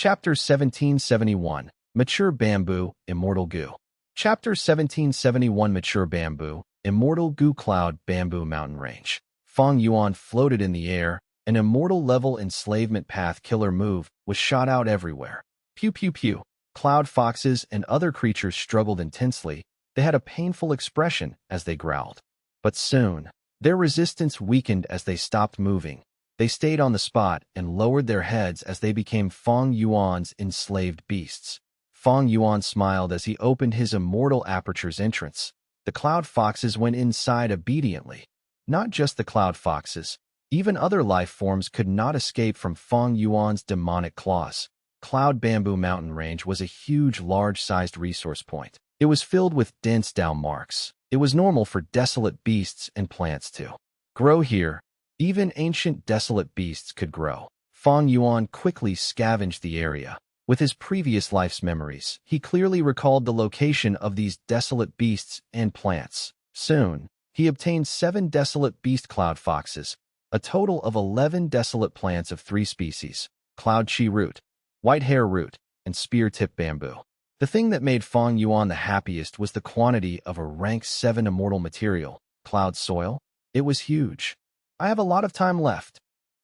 Chapter 1771, Mature Bamboo, Immortal Goo. Chapter 1771, Mature Bamboo, Immortal Goo. Cloud Bamboo Mountain Range. Fang Yuan floated in the air. An immortal-level enslavement path killer move was shot out everywhere. Pew pew pew. Cloud foxes and other creatures struggled intensely. They had a painful expression as they growled. But soon, their resistance weakened as they stopped moving. They stayed on the spot and lowered their heads as they became Fang Yuan's enslaved beasts. Fang Yuan smiled as he opened his immortal aperture's entrance. The cloud foxes went inside obediently. Not just the cloud foxes. Even other life forms could not escape from Fang Yuan's demonic claws. Cloud Bamboo Mountain Range was a huge, large-sized resource point. It was filled with dense down marks. It was normal for desolate beasts and plants to grow here. Even ancient desolate beasts could grow. Fang Yuan quickly scavenged the area. With his previous life's memories, he clearly recalled the location of these desolate beasts and plants. Soon, he obtained 7 desolate beast cloud foxes, a total of 11 desolate plants of 3 species: cloud chi root, white hair root, and spear-tip bamboo. The thing that made Fang Yuan the happiest was the quantity of a rank 7 immortal material, cloud soil. It was huge. I have a lot of time left.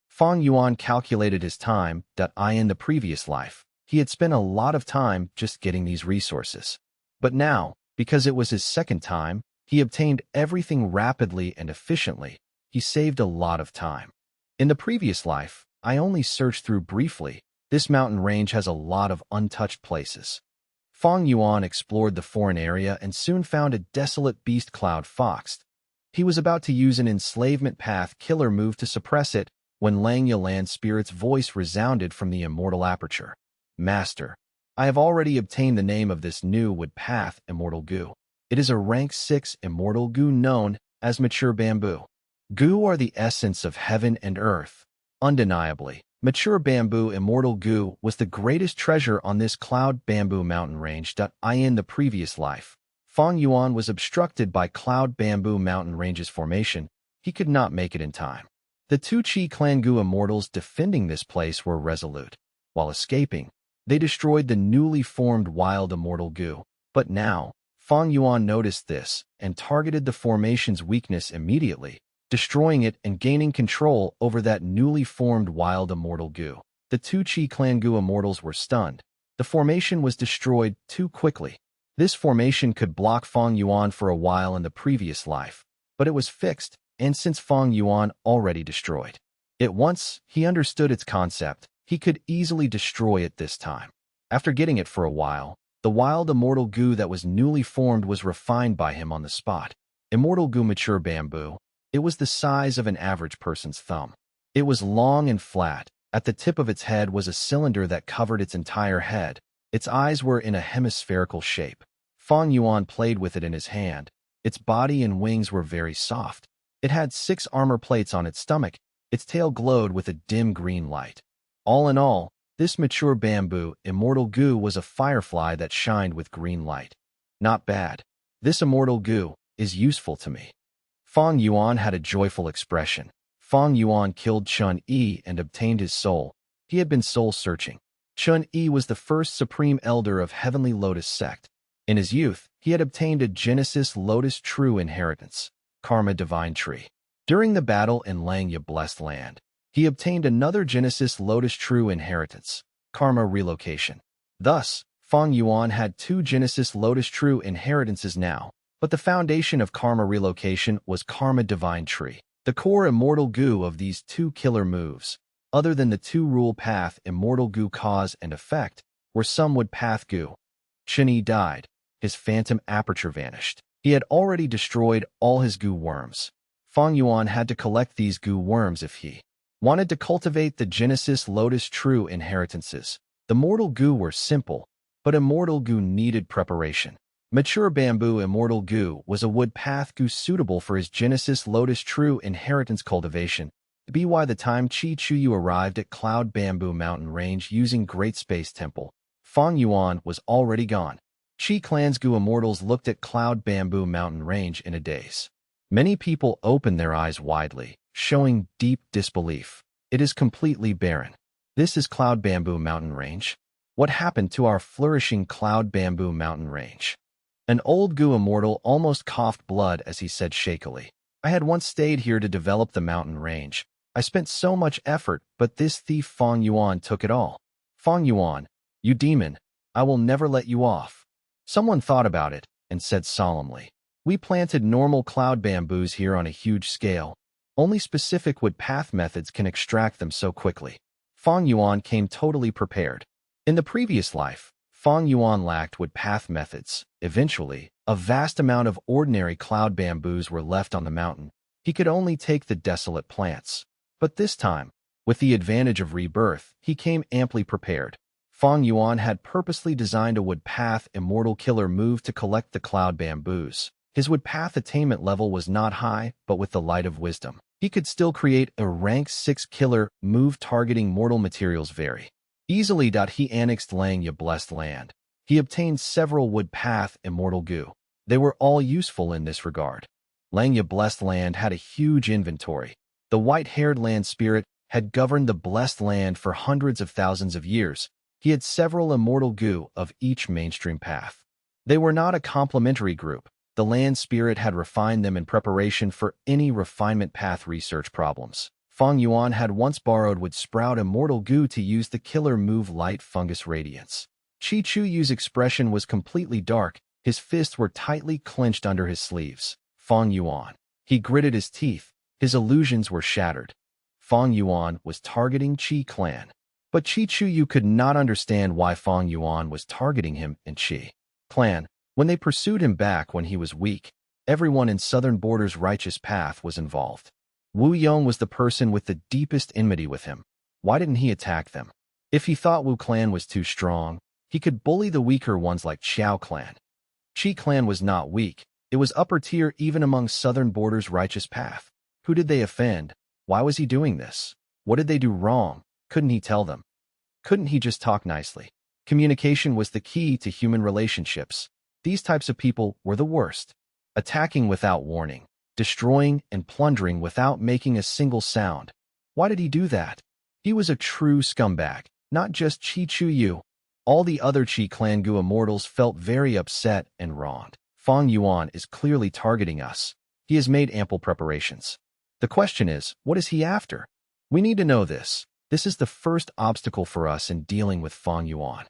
Fang Yuan calculated his time. In the previous life, he had spent a lot of time just getting these resources. But now, because it was his second time, he obtained everything rapidly and efficiently. He saved a lot of time. In the previous life, I only searched through briefly. This mountain range has a lot of untouched places. Fang Yuan explored the foreign area and soon found a desolate beast cloud fox. He was about to use an enslavement path killer move to suppress it when Langya Land Spirit's voice resounded from the immortal aperture. Master, I have already obtained the name of this new wood path, Immortal Goo. It is a rank 6 immortal goo known as Mature Bamboo. Goo are the essence of heaven and earth. Undeniably, Mature Bamboo Immortal Goo was the greatest treasure on this Cloud Bamboo Mountain Range. In the previous life, Fang Yuan was obstructed by Cloud Bamboo Mountain Range's formation. He could not make it in time. The 2 Chi Clan Goo immortals defending this place were resolute. While escaping, they destroyed the newly formed wild immortal goo. But now, Fang Yuan noticed this and targeted the formation's weakness immediately, destroying it and gaining control over that newly formed wild immortal goo. The 2 Chi Clan Goo immortals were stunned. The formation was destroyed too quickly. This formation could block Fang Yuan for a while in the previous life, but it was fixed, and since Fang Yuan already destroyed it once, he understood its concept. He could easily destroy it this time. After getting it for a while, the wild immortal goo that was newly formed was refined by him on the spot. Immortal Goo Mature Bamboo. It was the size of an average person's thumb. It was long and flat. At the tip of its head was a cylinder that covered its entire head. Its eyes were in a hemispherical shape. Fang Yuan played with it in his hand. Its body and wings were very soft. It had 6 armor plates on its stomach. Its tail glowed with a dim green light. All in all, this Mature Bamboo Immortal Goo was a firefly that shined with green light. Not bad. This immortal goo is useful to me. Fang Yuan had a joyful expression. Fang Yuan killed Chun-Yi and obtained his soul. He had been soul-searching. Chun-Yi was the first supreme elder of Heavenly Lotus sect. In his youth, he had obtained a Genesis Lotus True inheritance, Karma Divine Tree. During the battle in Langya Blessed Land, he obtained another Genesis Lotus True inheritance, Karma Relocation. Thus, Fang Yuan had 2 Genesis Lotus True inheritances now, but the foundation of Karma Relocation was Karma Divine Tree. The core immortal goo of these 2 killer moves, other than the 2 rule path immortal goo cause and effect, were some wood path goo. Chun-Yi died. His phantom aperture vanished. He had already destroyed all his goo worms. Fang Yuan had to collect these goo worms if he wanted to cultivate the Genesis Lotus True inheritances. The mortal goo were simple, but immortal goo needed preparation. Mature Bamboo Immortal Goo was a wood path goo suitable for his Genesis Lotus True inheritance cultivation. By the time Chi Chuyu arrived at Cloud Bamboo Mountain Range using Great Space Temple, Fang Yuan was already gone. Chi Clan's goo immortals looked at Cloud Bamboo Mountain Range in a daze. Many people opened their eyes widely, showing deep disbelief. It is completely barren. This is Cloud Bamboo Mountain Range. What happened to our flourishing cloud bamboo mountain range? An old Gu immortal almost coughed blood as he said shakily, I had once stayed here to develop the mountain range. I spent so much effort, but this thief Fang Yuan took it all. Fang Yuan, you demon, I will never let you off. Someone thought about it and said solemnly, we planted normal cloud bamboos here on a huge scale. Only specific wood path methods can extract them so quickly. Fang Yuan came totally prepared. In the previous life, Fang Yuan lacked wood path methods. Eventually, a vast amount of ordinary cloud bamboos were left on the mountain. He could only take the desolate plants. But this time, with the advantage of rebirth, he came amply prepared. Fang Yuan had purposely designed a wood path immortal killer move to collect the cloud bamboos. His wood path attainment level was not high, but with the light of wisdom, he could still create a rank 6 killer move targeting mortal materials very easily. He annexed Langya blessed land. He obtained several wood path immortal Gu. They were all useful in this regard. Langya blessed land had a huge inventory. The white-haired land spirit had governed the blessed land for hundreds of thousands of years. He had several immortal Gu of each mainstream path. They were not a complementary group. The land spirit had refined them in preparation for any refinement path research problems. Fang Yuan had once borrowed would sprout immortal Gu to use the killer move light fungus radiance. Qi Chuyu's expression was completely dark. His fists were tightly clenched under his sleeves. Fang Yuan. He gritted his teeth. His illusions were shattered. Fang Yuan was targeting Qi clan. But Qi Chuyu could not understand why Fang Yuan was targeting him and Qi clan. When they pursued him back when he was weak, everyone in Southern Border's righteous path was involved. Wu Yong was the person with the deepest enmity with him. Why didn't he attack them? If he thought Wu clan was too strong, he could bully the weaker ones like Xiao clan. Qi clan was not weak. It was upper tier even among Southern Border's righteous path. Who did they offend? Why was he doing this? What did they do wrong? Couldn't he tell them? Couldn't he just talk nicely? Communication was the key to human relationships. These types of people were the worst. Attacking without warning. Destroying and plundering without making a single sound. Why did he do that? He was a true scumbag, not just Qi Chuyu. All the other Qi clan Gu immortals felt very upset and wronged. Fang Yuan is clearly targeting us. He has made ample preparations. The question is, what is he after? We need to know this. This is the first obstacle for us in dealing with Fang Yuan.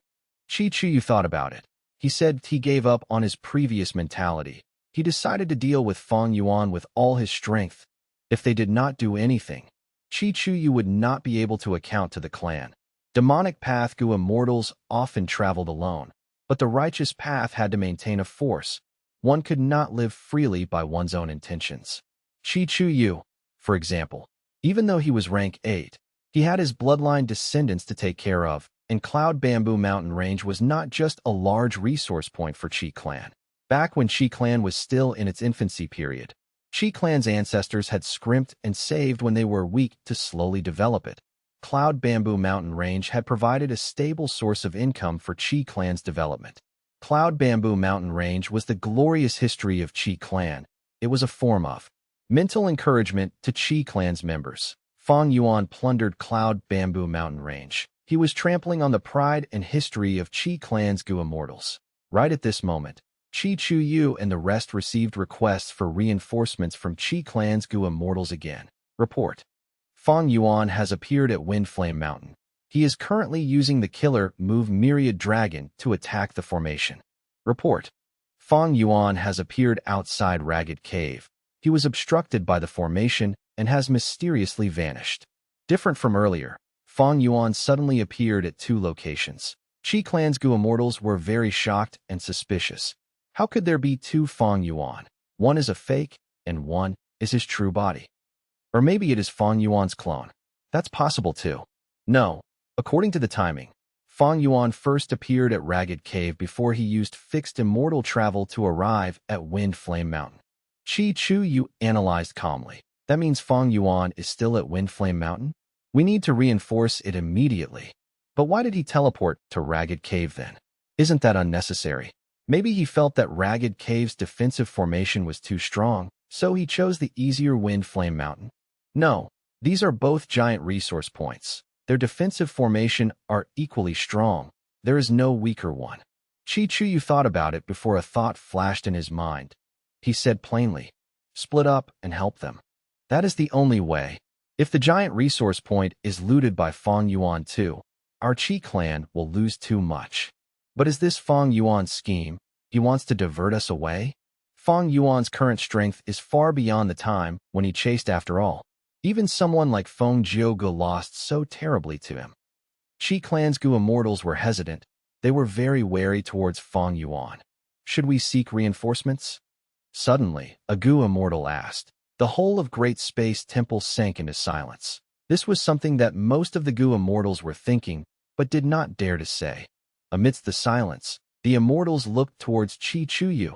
Qi Chuyu thought about it. He said he gave up on his previous mentality. He decided to deal with Fang Yuan with all his strength. If they did not do anything, Qi Chuyu would not be able to account to the clan. Demonic path Gu immortals often traveled alone, but the righteous path had to maintain a force. One could not live freely by one's own intentions. Qi Chuyu, for example, even though he was rank 8, he had his bloodline descendants to take care of, and Cloud Bamboo Mountain Range was not just a large resource point for Qi clan. Back when Qi clan was still in its infancy period, Qi clan's ancestors had scrimped and saved when they were weak to slowly develop it. Cloud Bamboo Mountain Range had provided a stable source of income for Qi clan's development. Cloud Bamboo Mountain Range was the glorious history of Qi clan. It was a form of mental encouragement to Qi clan's members. Fang Yuan plundered Cloud Bamboo Mountain Range. He was trampling on the pride and history of Qi clan's Gu immortals. Right at this moment, Qi Chuyu and the rest received requests for reinforcements from Qi clan's Gu immortals again. Report. Fang Yuan has appeared at Wind Flame Mountain. He is currently using the killer move Myriad Dragon to attack the formation. Report. Fang Yuan has appeared outside Ragged Cave. He was obstructed by the formation and has mysteriously vanished. Different from earlier, Fang Yuan suddenly appeared at 2 locations. Qi clan's Gu immortals were very shocked and suspicious. How could there be 2 Fang Yuan? One is a fake, and one is his true body. Or maybe it is Fang Yuan's clone. That's possible too. No. According to the timing, Fang Yuan first appeared at Ragged Cave before he used fixed immortal travel to arrive at Wind Flame Mountain. Qi Chuyu analyzed calmly. That means Fang Yuan is still at Wind Flame Mountain? We need to reinforce it immediately. But why did he teleport to Ragged Cave then? Isn't that unnecessary? Maybe he felt that Ragged Cave's defensive formation was too strong, so he chose the easier Wind Flame Mountain. No, these are both giant resource points. Their defensive formation are equally strong. There is no weaker one. Chi Chuyu thought about it before a thought flashed in his mind. He said plainly, split up and help them. That is the only way. If the giant resource point is looted by Fang Yuan too, our Qi clan will lose too much. But is this Fang Yuan's scheme? He wants to divert us away? Fang Yuan's current strength is far beyond the time when he chased after all. Even someone like Feng Jiuge lost so terribly to him. Qi clan's Gu immortals were hesitant. They were very wary towards Fang Yuan. Should we seek reinforcements? Suddenly, a Gu immortal asked. The whole of Great Space Temple sank into silence. This was something that most of the Gu immortals were thinking, but did not dare to say. Amidst the silence, the immortals looked towards Chi Chuyu.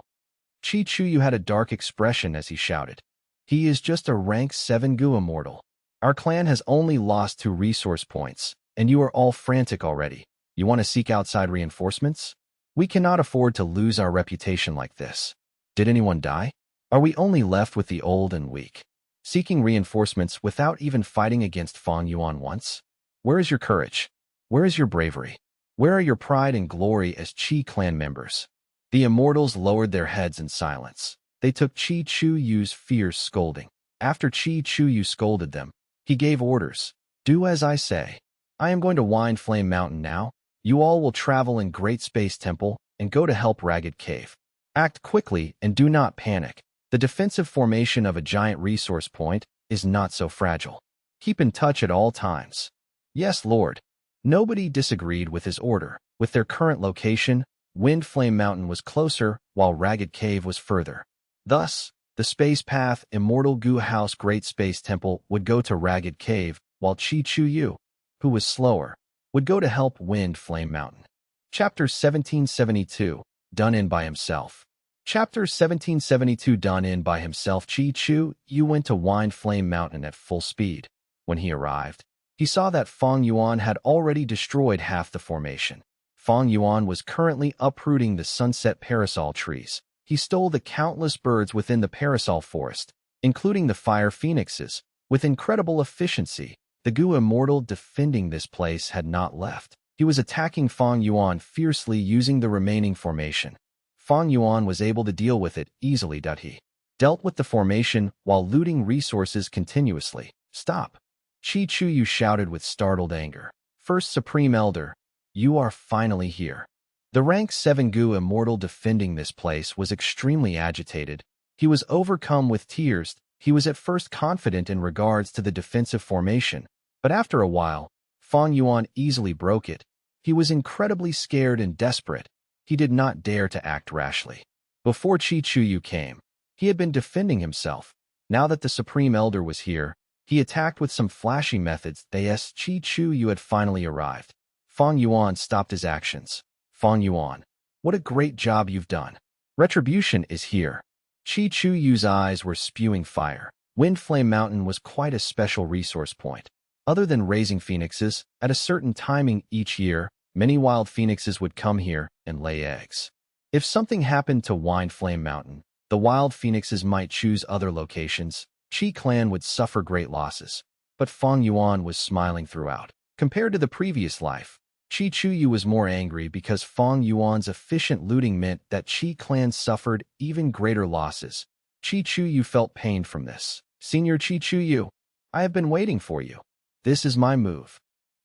Chi Chuyu had a dark expression as he shouted. He is just a rank 7 Gu immortal. Our clan has only lost 2 resource points, and you are all frantic already. You want to seek outside reinforcements? We cannot afford to lose our reputation like this. Did anyone die? Are we only left with the old and weak? Seeking reinforcements without even fighting against Fang Yuan once? Where is your courage? Where is your bravery? Where are your pride and glory as Qi clan members? The immortals lowered their heads in silence. They took Chi Chuyu's fierce scolding. After Chi Chuyu scolded them, he gave orders. Do as I say. I am going to wind Flame Mountain now. You all will travel in Great Space Temple and go to help Ragged Cave. Act quickly and do not panic. The defensive formation of a giant resource point is not so fragile. Keep in touch at all times. Yes, Lord. Nobody disagreed with his order. With their current location, Wind Flame Mountain was closer, while Ragged Cave was further. Thus, the Space Path Immortal Gu House Great Space Temple would go to Ragged Cave, while Chi Chuyu, who was slower, would go to help Wind Flame Mountain. Chapter 1772, Done In by Himself. Chapter 1772 Done In by Himself. Chi Chuyu went to Wind Flame Mountain at full speed. When he arrived, he saw that Fang Yuan had already destroyed half the formation. Fang Yuan was currently uprooting the sunset parasol trees. He stole the countless birds within the parasol forest, including the fire phoenixes, with incredible efficiency. The Gu immortal defending this place had not left. He was attacking Fang Yuan fiercely using the remaining formation. Fang Yuan was able to deal with it easily. He dealt with the formation while looting resources continuously. Stop! Chi Chuyu shouted with startled anger. First Supreme Elder, you are finally here. The rank 7 Gu immortal defending this place was extremely agitated. He was overcome with tears. He was at first confident in regards to the defensive formation, but after a while, Fang Yuan easily broke it. He was incredibly scared and desperate. He did not dare to act rashly. Before Chi Chuyu came, he had been defending himself. Now that the Supreme Elder was here, he attacked with some flashy methods. Thus, Chi Chuyu had finally arrived. Fang Yuan stopped his actions. Fang Yuan, what a great job you've done. Retribution is here. Chi Chuyu's eyes were spewing fire. Wind Flame Mountain was quite a special resource point. Other than raising phoenixes, at a certain timing each year, many wild phoenixes would come here and lay eggs. If something happened to Wind Flame Mountain, the wild phoenixes might choose other locations. Qi clan would suffer great losses. But Fang Yuan was smiling throughout. Compared to the previous life, Chi Chuyu was more angry because Fang Yuan's efficient looting meant that Qi clan suffered even greater losses. Chi Chuyu felt pained from this. Senior Chi Chuyu, I have been waiting for you. This is my move.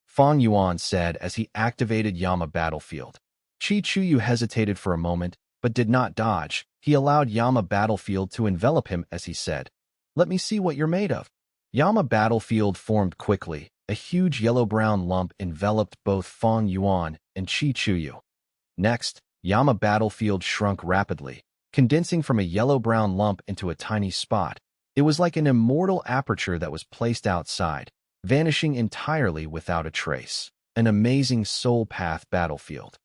Fang Yuan said as he activated Yama Battlefield. Chi Chuyu hesitated for a moment, but did not dodge. He allowed Yama Battlefield to envelop him as he said, let me see what you're made of. Yama Battlefield formed quickly. A huge yellow-brown lump enveloped both Fang Yuan and Chi Chuyu. Next, Yama Battlefield shrunk rapidly, condensing from a yellow-brown lump into a tiny spot. It was like an immortal aperture that was placed outside, vanishing entirely without a trace. An amazing soul path battlefield.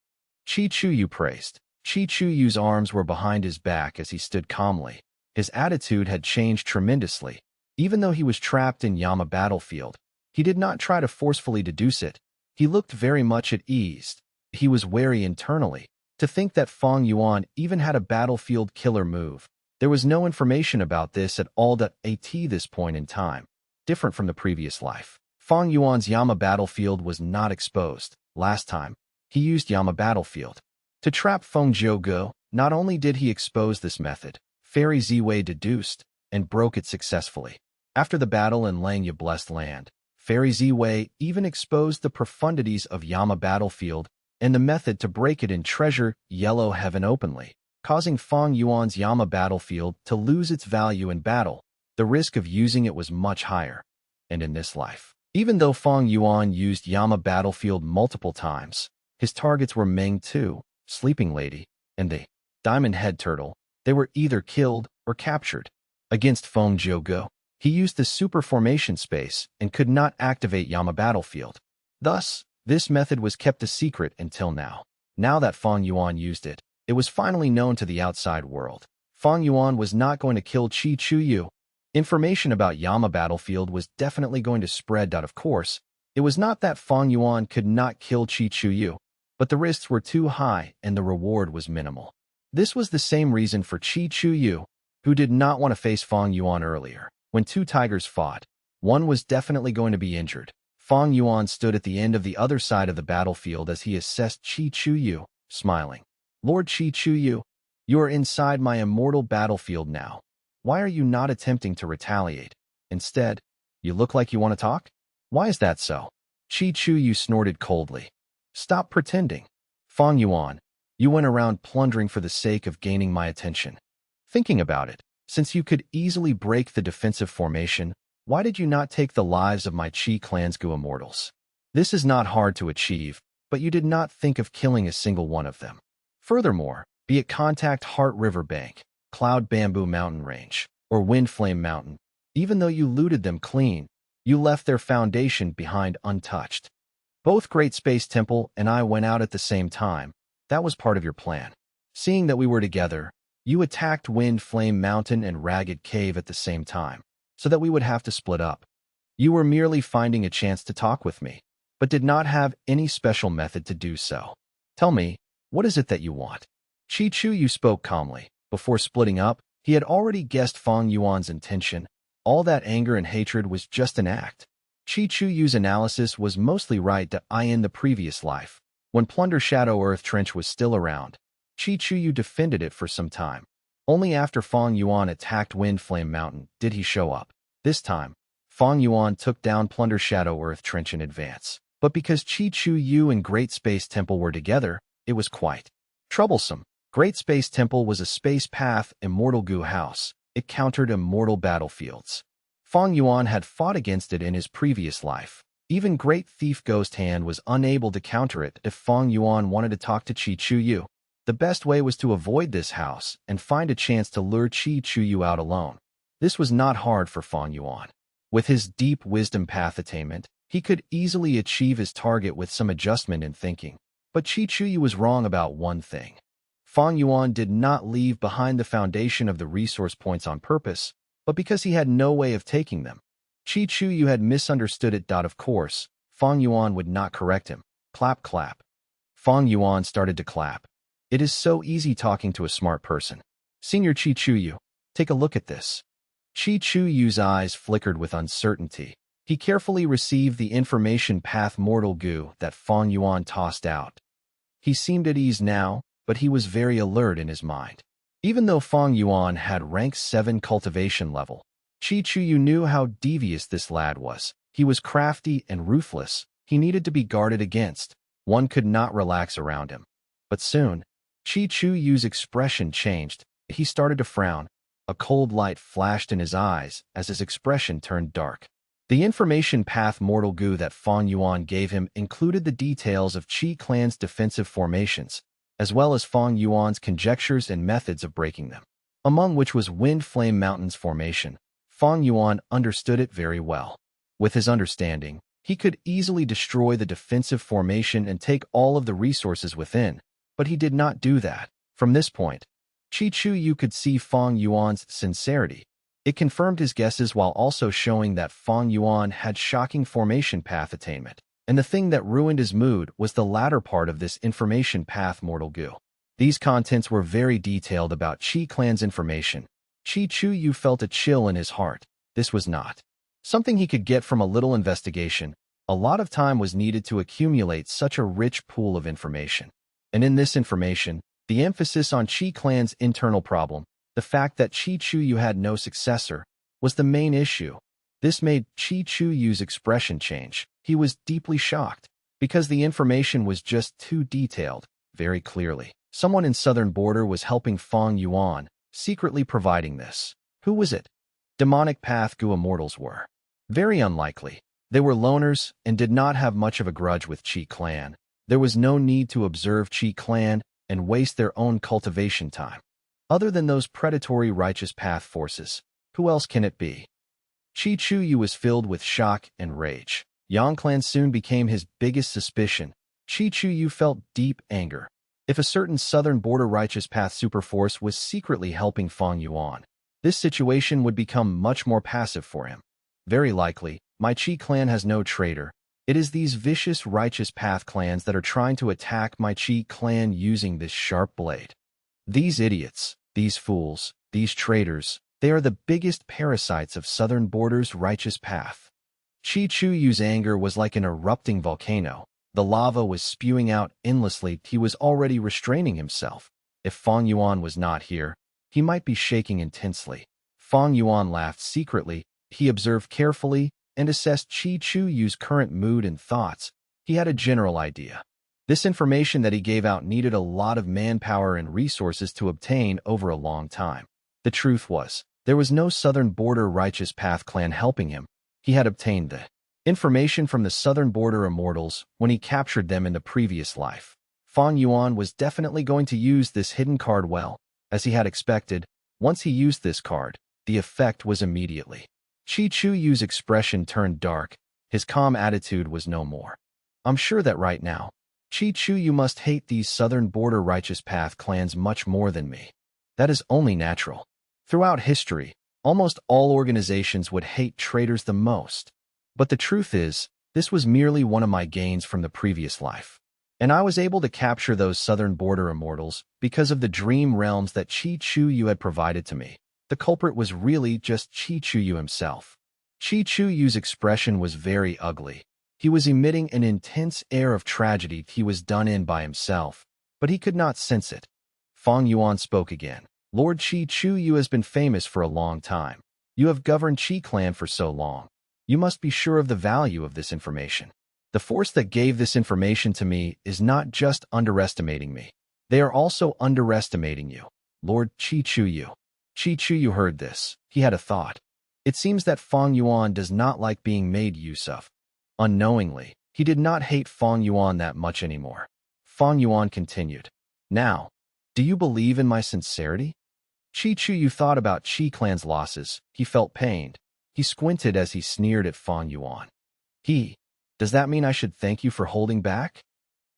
Chi Chuyu praised. Chi Chuyu's arms were behind his back as he stood calmly. His attitude had changed tremendously. Even though he was trapped in Yama Battlefield, he did not try to forcefully deduce it. He looked very much at ease. He was wary internally. To think that Fang Yuan even had a battlefield killer move. There was no information about this at all at this point in time. Different from the previous life. Fang Yuan's Yama Battlefield was not exposed. Last time, he used Yama battlefield. To trap Feng Zhouge, not only did he expose this method, Fairy Ziwei deduced and broke it successfully. After the battle in Langya Blessed Land, Fairy Ziwei even exposed the profundities of Yama battlefield and the method to break it in Treasure Yellow Heaven openly, causing Fang Yuan's Yama battlefield to lose its value in battle. The risk of using it was much higher. And in this life, even though Fang Yuan used Yama battlefield multiple times, his targets were Meng Tu, Sleeping Lady, and the Diamond Head Turtle. They were either killed or captured. Against Feng Zhouge, he used the super formation space and could not activate Yama battlefield. Thus, this method was kept a secret until now. Now that Fang Yuan used it, it was finally known to the outside world. Fang Yuan was not going to kill Qi Chuyu. Information about Yama battlefield was definitely going to spread. Of course, it was not that Fang Yuan could not kill Qi Chuyu, but the risks were too high and the reward was minimal. This was the same reason for Qi Chuyu, who did not want to face Fang Yuan earlier. When two tigers fought, one was definitely going to be injured. Fang Yuan stood at the end of the other side of the battlefield as he assessed Qi Chuyu, smiling. Lord Qi Chuyu, you are inside my immortal battlefield now. Why are you not attempting to retaliate? Instead, you look like you want to talk? Why is that so? Qi Chuyu snorted coldly. Stop pretending. Fang Yuan, you went around plundering for the sake of gaining my attention. Thinking about it, since you could easily break the defensive formation, why did you not take the lives of my Qi clan's Gu immortals? This is not hard to achieve, but you did not think of killing a single one of them. Furthermore, be it Contact Heart River Bank, Cloud Bamboo Mountain Range, or Wind Flame Mountain, even though you looted them clean, you left their foundation behind untouched. Both Great Space Temple and I went out at the same time. That was part of your plan. Seeing that we were together, you attacked Wind Flame Mountain and Ragged Cave at the same time, so that we would have to split up. You were merely finding a chance to talk with me, but did not have any special method to do so. Tell me, what is it that you want? Qi Chuyu spoke calmly. Before splitting up, he had already guessed Fang Yuan's intention. All that anger and hatred was just an act. Qi Chuyu's analysis was mostly right. In the previous life, when Plunder Shadow Earth Trench was still around, Qi Chuyu defended it for some time. Only after Fang Yuan attacked Wind Flame Mountain did he show up. This time, Fang Yuan took down Plunder Shadow Earth Trench in advance. But because Qi Chuyu and Great Space Temple were together, it was quite troublesome. Great Space Temple was a space path immortal Gu house. It countered immortal battlefields. Fang Yuan had fought against it in his previous life. Even Great Thief Ghost Hand was unable to counter it if Fang Yuan wanted to talk to Qi Chuyu. The best way was to avoid this house and find a chance to lure Qi Chuyu out alone. This was not hard for Fang Yuan. With his deep wisdom path attainment, he could easily achieve his target with some adjustment in thinking. But Qi Chuyu was wrong about one thing. Fang Yuan did not leave behind the foundation of the resource points on purpose, but because he had no way of taking them. Qi Chuyu had misunderstood it. Of course, Fang Yuan would not correct him. Clap, clap. Fang Yuan started to clap. It is so easy talking to a smart person. Senior Qi Chuyu, take a look at this. Qi Chuyu's eyes flickered with uncertainty. He carefully received the information path mortal Gu that Fang Yuan tossed out. He seemed at ease now, but he was very alert in his mind. Even though Fang Yuan had rank 7 cultivation level, Qi Chuyu knew how devious this lad was. He was crafty and ruthless. He needed to be guarded against. One could not relax around him. But soon, Qi Chuyu's expression changed. He started to frown. A cold light flashed in his eyes as his expression turned dark. The information path mortal Gu that Fang Yuan gave him included the details of Qi clan's defensive formations, as well as Fang Yuan's conjectures and methods of breaking them, among which was Wind Flame Mountain's formation. Fang Yuan understood it very well. With his understanding, he could easily destroy the defensive formation and take all of the resources within, but he did not do that. From this point, Qi Chuyu could see Fang Yuan's sincerity. It confirmed his guesses while also showing that Fang Yuan had shocking formation path attainment. And the thing that ruined his mood was the latter part of this information path mortal Gu. These contents were very detailed about Qi clan's information. Qi Chuyu felt a chill in his heart. This was not something he could get from a little investigation. A lot of time was needed to accumulate such a rich pool of information. And in this information, the emphasis on Qi clan's internal problem, the fact that Qi Chuyu had no successor, was the main issue. This made Qi Chuyu's expression change. He was deeply shocked, because the information was just too detailed, very clearly. Someone in Southern Border was helping Fang Yuan, secretly providing this. Who was it? Demonic Path Gu immortals were. Very unlikely. They were loners and did not have much of a grudge with Qi clan. There was no need to observe Qi clan and waste their own cultivation time. Other than those predatory righteous path forces, who else can it be? Qi Chuyu was filled with shock and rage. Yang clan soon became his biggest suspicion. Qi Chuyu felt deep anger. If a certain Southern Border righteous path superforce was secretly helping Fang Yuan, this situation would become much more passive for him. Very likely, my Qi clan has no traitor. It is these vicious righteous path clans that are trying to attack my Qi clan using this sharp blade. These idiots, these fools, these traitors, they are the biggest parasites of Southern Border's righteous path. Qi Chuyu's anger was like an erupting volcano. The lava was spewing out endlessly. He was already restraining himself. If Fang Yuan was not here, he might be shaking intensely. Fang Yuan laughed secretly. He observed carefully and assessed Qi Chuyu's current mood and thoughts. He had a general idea. This information that he gave out needed a lot of manpower and resources to obtain over a long time. The truth was, there was no Southern Border righteous path clan helping him. He had obtained the information from the Southern Border immortals when he captured them in the previous life. Fang Yuan was definitely going to use this hidden card well. As he had expected, once he used this card, the effect was immediately. Qi Chuyu's expression turned dark. His calm attitude was no more. I'm sure that right now, Qi Chuyu must hate these Southern Border righteous path clans much more than me. That is only natural. Throughout history, almost all organizations would hate traitors the most. But the truth is, this was merely one of my gains from the previous life. And I was able to capture those Southern Border immortals because of the dream realms that Qi Chuyu had provided to me. The culprit was really just Qi Chuyu himself. Qi Chuyu's expression was very ugly. He was emitting an intense air of tragedy. He was done in by himself, but he could not sense it. Fang Yuan spoke again. Lord Qi Chuyu has been famous for a long time. You have governed Qi clan for so long. You must be sure of the value of this information. The force that gave this information to me is not just underestimating me. They are also underestimating you, Lord Qi Chuyu. Qi Chuyu heard this. He had a thought. It seems that Fang Yuan does not like being made use of. Unknowingly, he did not hate Fang Yuan that much anymore. Fang Yuan continued. Now, do you believe in my sincerity? Qi Chuyu thought about Qi clan's losses. He felt pained. He squinted as he sneered at Fang Yuan. Does that mean I should thank you for holding back?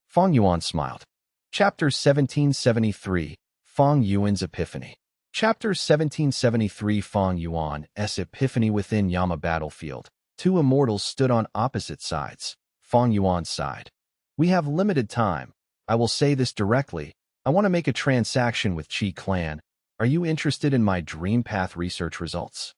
Fang Yuan smiled. Chapter 1773, Fang Yuan's Epiphany. Chapter 1773, Fang Yuan's Epiphany. Within Yama battlefield, two immortals stood on opposite sides. Fang Yuan's side. We have limited time. I will say this directly. I want to make a transaction with Qi clan. Are you interested in my dream path research results?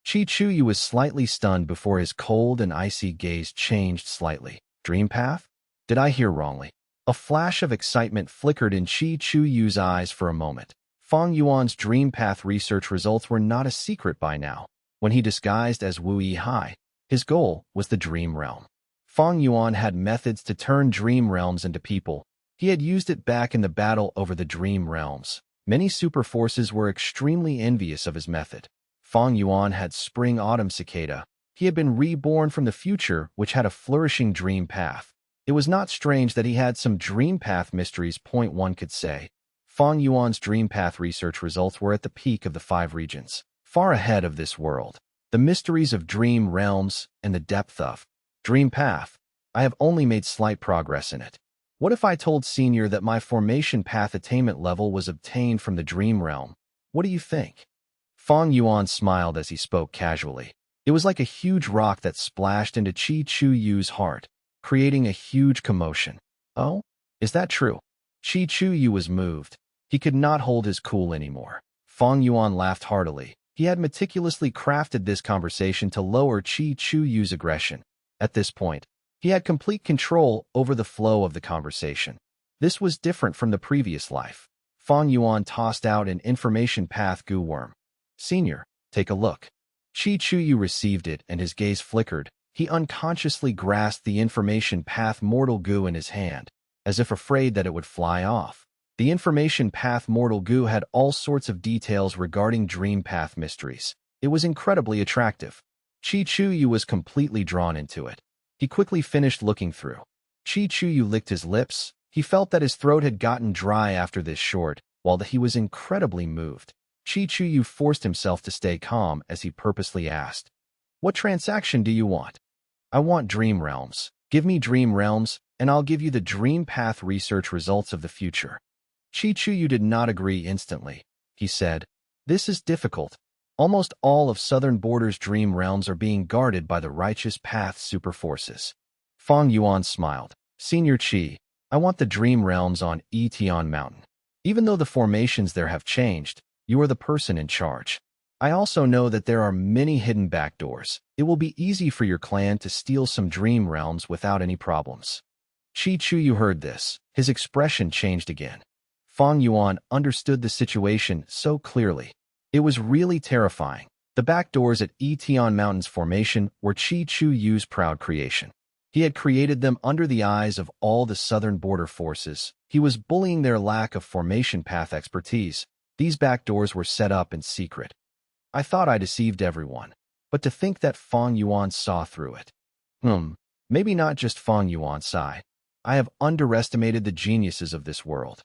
Qi Chuyu was slightly stunned before his cold and icy gaze changed slightly. Dream path? Did I hear wrongly? A flash of excitement flickered in Qi Chuyu's eyes for a moment. Fang Yuan's dream path research results were not a secret by now. When he disguised as Wu Yihai, his goal was the dream realm. Fang Yuan had methods to turn dream realms into people. He had used it back in the battle over the dream realms. Many super forces were extremely envious of his method. Fang Yuan had spring-autumn cicada. He had been reborn from the future, which had a flourishing dream path. It was not strange that he had some dream path mysteries. One could say. Fang Yuan's dream path research results were at the peak of the 5 regions, far ahead of this world. The mysteries of dream realms and the depth of dream path. I have only made slight progress in it. What if I told Senior that my formation path attainment level was obtained from the dream realm? What do you think? Fang Yuan smiled as he spoke casually. It was like a huge rock that splashed into Qi Chuyu's heart, creating a huge commotion. Oh? Is that true? Qi Chuyu was moved. He could not hold his cool anymore. Fang Yuan laughed heartily. He had meticulously crafted this conversation to lower Qi Chuyu's aggression. At this point, He had complete control over the flow of the conversation. This was different from the previous life. Fang Yuan tossed out an information path goo worm. Senior, take a look. Chi Chuyu received it and his gaze flickered. He unconsciously grasped the information path mortal goo in his hand, as if afraid that it would fly off. The information path mortal goo had all sorts of details regarding dream path mysteries. It was incredibly attractive. Chi Chuyu was completely drawn into it. He quickly finished looking through. Chi Chuyu licked his lips. He felt that his throat had gotten dry after this short, while he was incredibly moved. Chi Chuyu forced himself to stay calm as he purposely asked, "What transaction do you want?" "I want dream realms. Give me dream realms, and I'll give you the dream path research results of the future." Chi Chuyu did not agree instantly. He said, "This is difficult. Almost all of Southern Border's dream realms are being guarded by the righteous path super forces." Fang Yuan smiled. "Senior Chi, I want the dream realms on Etion Mountain. Even though the formations there have changed, you are the person in charge. I also know that there are many hidden backdoors. It will be easy for your clan to steal some dream realms without any problems." Chi Chuyu heard this. His expression changed again. Fang Yuan understood the situation so clearly. It was really terrifying. The backdoors at Etion Mountain's formation were Chi Chuyu's proud creation. He had created them under the eyes of all the Southern Border forces. He was bullying their lack of formation path expertise. These backdoors were set up in secret. I thought I deceived everyone, but to think that Fang Yuan saw through it. Maybe not just Fang Yuan Sai. I have underestimated the geniuses of this world.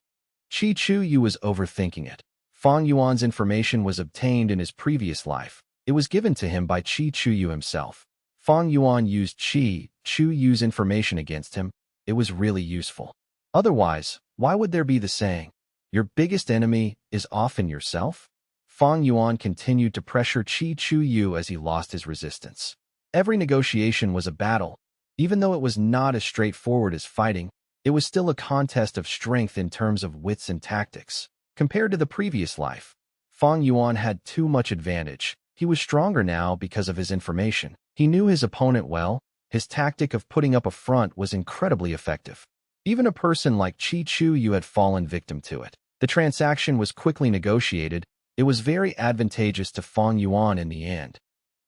Chi Chuyu was overthinking it. Fang Yuan's information was obtained in his previous life. It was given to him by Chi Chuyu himself. Fang Yuan used Chi Chuyu's information against him. It was really useful. Otherwise, why would there be the saying, "Your biggest enemy is often yourself"? Fang Yuan continued to pressure Chi Chuyu as he lost his resistance. Every negotiation was a battle. Even though it was not as straightforward as fighting, it was still a contest of strength in terms of wits and tactics. Compared to the previous life, Fang Yuan had too much advantage. He was stronger now because of his information. He knew his opponent well. His tactic of putting up a front was incredibly effective. Even a person like Chi Chuyu had fallen victim to it. The transaction was quickly negotiated. It was very advantageous to Fang Yuan in the end.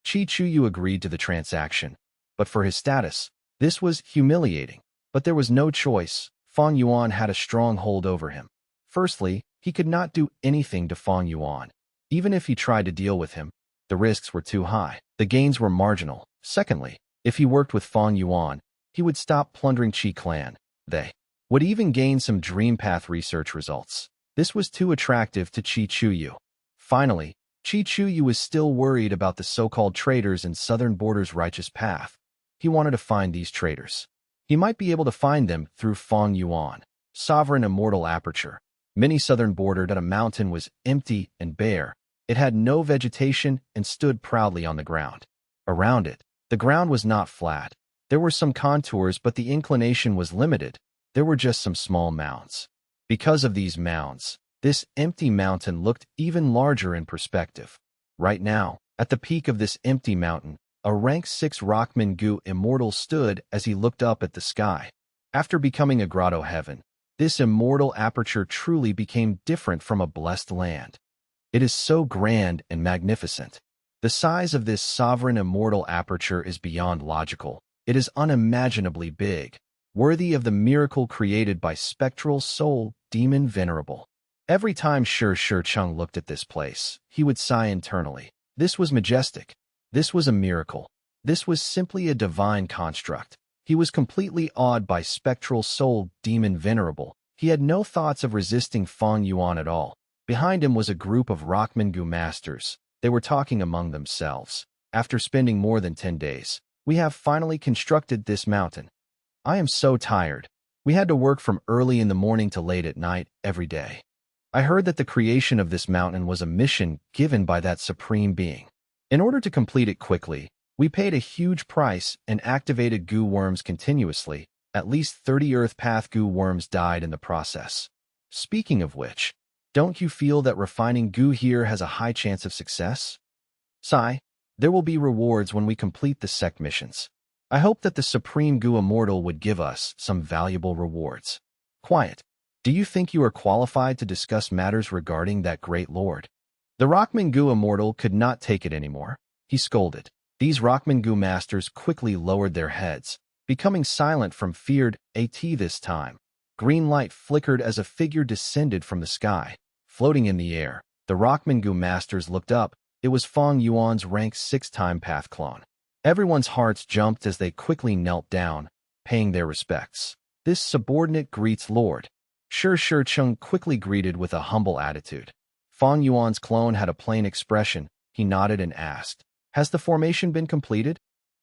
Chi Chuyu agreed to the transaction, but for his status, this was humiliating. But there was no choice. Fang Yuan had a strong hold over him. Firstly, he could not do anything to Fang Yuan. Even if he tried to deal with him, the risks were too high. The gains were marginal. Secondly, if he worked with Fang Yuan, he would stop plundering Chi clan. They would even gain some dream path research results. This was too attractive to Chi Chuyu. Finally, Chi Chuyu was still worried about the so-called traitors in Southern Border's righteous path. He wanted to find these traitors. He might be able to find them through Fang Yuan. Sovereign immortal aperture. Many Southern Border that a mountain was empty and bare. It had no vegetation and stood proudly on the ground. Around it, the ground was not flat. There were some contours, but the inclination was limited. There were just some small mounds. Because of these mounds, this empty mountain looked even larger in perspective. Right now, at the peak of this empty mountain, a rank 6 Rockman Gu immortal stood as he looked up at the sky. After becoming a grotto heaven, this immortal aperture truly became different from a blessed land. It is so grand and magnificent. The size of this sovereign immortal aperture is beyond logical. It is unimaginably big, worthy of the miracle created by spectral soul demon venerable. Every time Shi Chung looked at this place, he would sigh internally. This was majestic. This was a miracle. This was simply a divine construct. He was completely awed by spectral soul demon venerable. He had no thoughts of resisting Fang Yuan at all. Behind him was a group of Rockmangu masters. They were talking among themselves. After spending more than 10 days, we have finally constructed this mountain. I am so tired. We had to work from early in the morning to late at night every day. I heard that the creation of this mountain was a mission given by that supreme being. In order to complete it quickly, we paid a huge price and activated goo worms continuously. At least 30 Earth Path goo worms died in the process. Speaking of which, don't you feel that refining goo here has a high chance of success? Sai, there will be rewards when we complete the sect missions. I hope that the Supreme Gu Immortal would give us some valuable rewards. Quiet. Do you think you are qualified to discuss matters regarding that great lord? The Rockman Gu Immortal could not take it anymore. He scolded. These Rockman Gu masters quickly lowered their heads, becoming silent from feared at this time. Green light flickered as a figure descended from the sky. Floating in the air, the Rockman Gu masters looked up. It was Fang Yuan's rank 6-time path clone. Everyone's hearts jumped as they quickly knelt down, paying their respects. This subordinate greets Lord. Shi Chung quickly greeted with a humble attitude. Fang Yuan's clone had a plain expression. He nodded and asked, "Has the formation been completed?"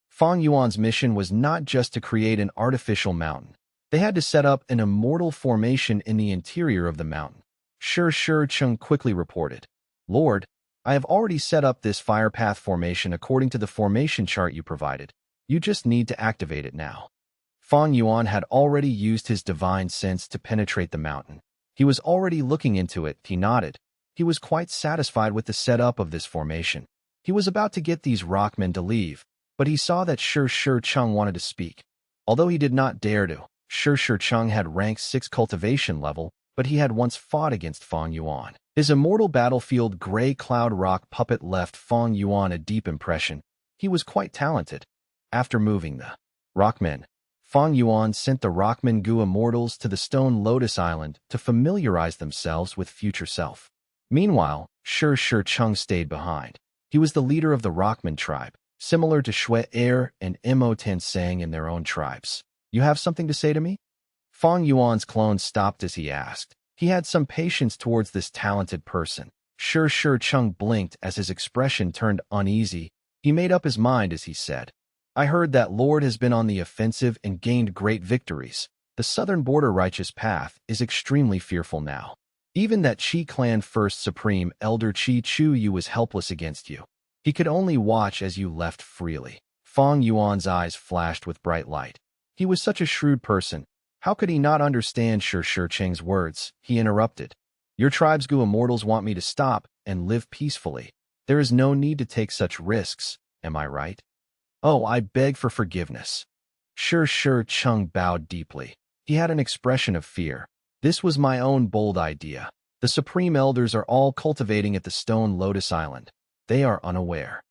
Fang Yuan's mission was not just to create an artificial mountain. They had to set up an immortal formation in the interior of the mountain. Shi Chung quickly reported, "Lord, I have already set up this fire path formation according to the formation chart you provided. You just need to activate it now." Fang Yuan had already used his divine sense to penetrate the mountain. He was already looking into it. He nodded. He was quite satisfied with the setup of this formation. He was about to get these rockmen to leave, but he saw that Shi Chung wanted to speak. Although he did not dare to, Shi Chung had rank 6 cultivation level, but he had once fought against Fang Yuan. His immortal battlefield gray cloud rock puppet left Fang Yuan a deep impression. He was quite talented. After moving the rockmen, Fang Yuan sent the Rockman Gu Immortals to the Stone Lotus Island to familiarize themselves with future self. Meanwhile, Shi Chung stayed behind. He was the leader of the Rockman tribe, similar to Shui Er and Mo Tensang in their own tribes. "You have something to say to me?" Fang Yuan's clone stopped as he asked. He had some patience towards this talented person. Shi Chung blinked as his expression turned uneasy. He made up his mind as he said, "I heard that Lord has been on the offensive and gained great victories. The southern border righteous path is extremely fearful now. Even that Qi clan first supreme elder Qi Chu Yu was helpless against you. He could only watch as you left freely." Fang Yuan's eyes flashed with bright light. He was such a shrewd person. How could he not understand Shi Cheng's words? He interrupted. "Your tribe's Gu Immortals want me to stop and live peacefully. There is no need to take such risks, am I right?" "Oh, I beg for forgiveness." Shi Chung bowed deeply. He had an expression of fear. "This was my own bold idea. The Supreme Elders are all cultivating at the Stone Lotus Island. They are unaware."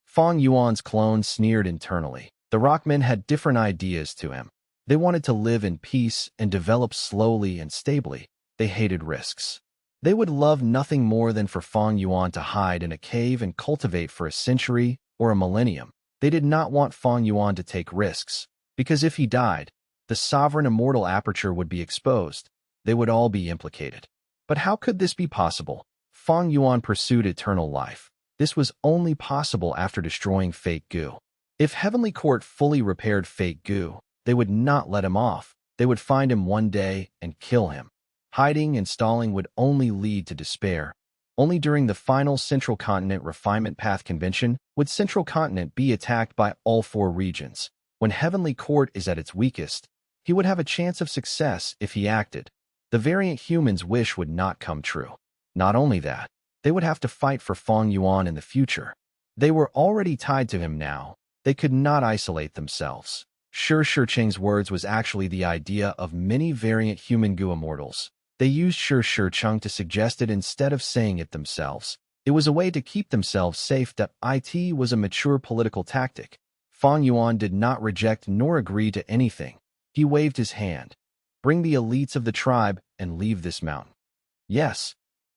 Fang Yuan's clone sneered internally. The Rockmen had different ideas to him. They wanted to live in peace and develop slowly and stably. They hated risks. They would love nothing more than for Fang Yuan to hide in a cave and cultivate for a century or a millennium. They did not want Fang Yuan to take risks, because if he died, the sovereign immortal aperture would be exposed. They would all be implicated. But how could this be possible? Fang Yuan pursued eternal life. This was only possible after destroying Fake Gu. If Heavenly Court fully repaired Fake Gu, they would not let him off. They would find him one day and kill him. Hiding and stalling would only lead to despair. Only during the final Central Continent Refinement Path Convention would Central Continent be attacked by all 4 regions. When Heavenly Court is at its weakest, he would have a chance of success if he acted. The variant human's wish would not come true. Not only that, they would have to fight for Fang Yuan in the future. They were already tied to him now. They could not isolate themselves. Shi Cheng's words was actually the idea of many variant human Gu Immortals. They used Shi Chung to suggest it instead of saying it themselves. It was a way to keep themselves safe. That it was a mature political tactic. Fang Yuan did not reject nor agree to anything. He waved his hand. "Bring the elites of the tribe and leave this mountain." "Yes."